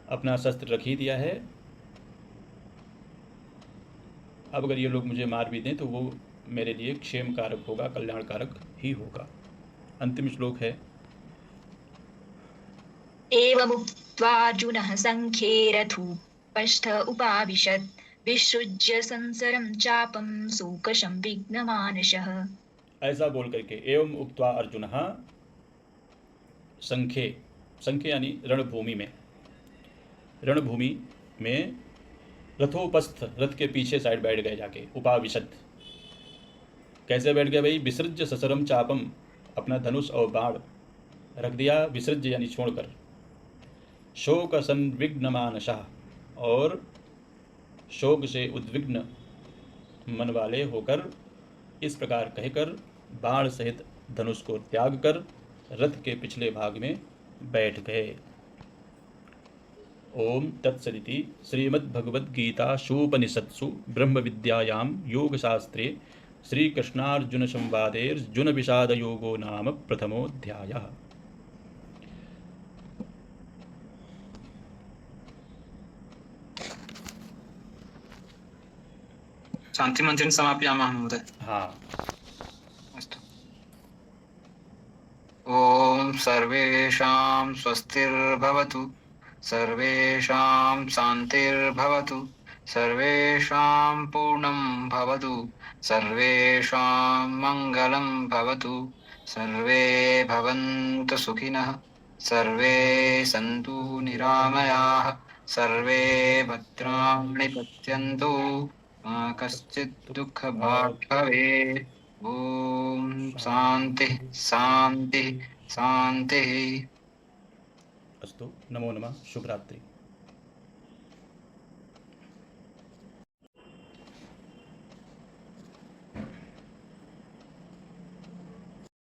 अपना शस्त्र रख ही दिया है, अब अगर ये लोग मुझे मार भी दें तो वो मेरे लिए क्षेम कारक होगा, कल्याणकारक ही होगा। अंतिम श्लोक है, एवमुक्त्वा अर्जुनः संख्ये रथोपस्थ उपाविशत् विसृज्य संसरं चापं शोकशं विघ्नमानसः। ऐसा बोल करके, एवं उक्त्वा अर्जुनः संख्ये, संख्ये यानी रणभूमि में, रणभूमि में रथोपस्थ, रथ के पीछे साइड बैठ गए जाके। उपाविशत, कैसे बैठ गए भाई? विसृज्य ससरम चापम, अपना धनुष और बाण रख दिया, विसृज्य यानी छोड़कर। शोक संविघ्न मानसः, और शोक से उद्विग्न मन वाले होकर इस प्रकार कहकर बाण सहित धनुष को त्याग कर रथ के पिछले भाग में बैठ गए। ओम तत्सदिति श्रीमद्भगवद्गीतासूपनिषत्सु ब्रह्म विद्यायां योगशास्त्रे श्रीकृष्णार्जुन संवादेर्जुन विषाद योगो नाम प्रथमोऽध्यायः। शान्तिमन्त्रेण समापयामः महोदय। हाँ, अस्तु। ॐ सर्वेषां स्वस्तिर्भवतु, सर्वेषां शान्तिर्भवतु, सर्वेषां पूर्णं भवतु, सर्वेषां मङ्गलं भवतु, सर्वे भवन्तु सुखिनः, सर्वे सन्तु निरामयाः, सर्वे भद्राणि पश्यन्तु, मा कश्चित् दुःखभाग् भवेत्। ॐ शान्तिः शान्तिः शान्तिः। अस्तु। नमो नमः। शुभरात्रि।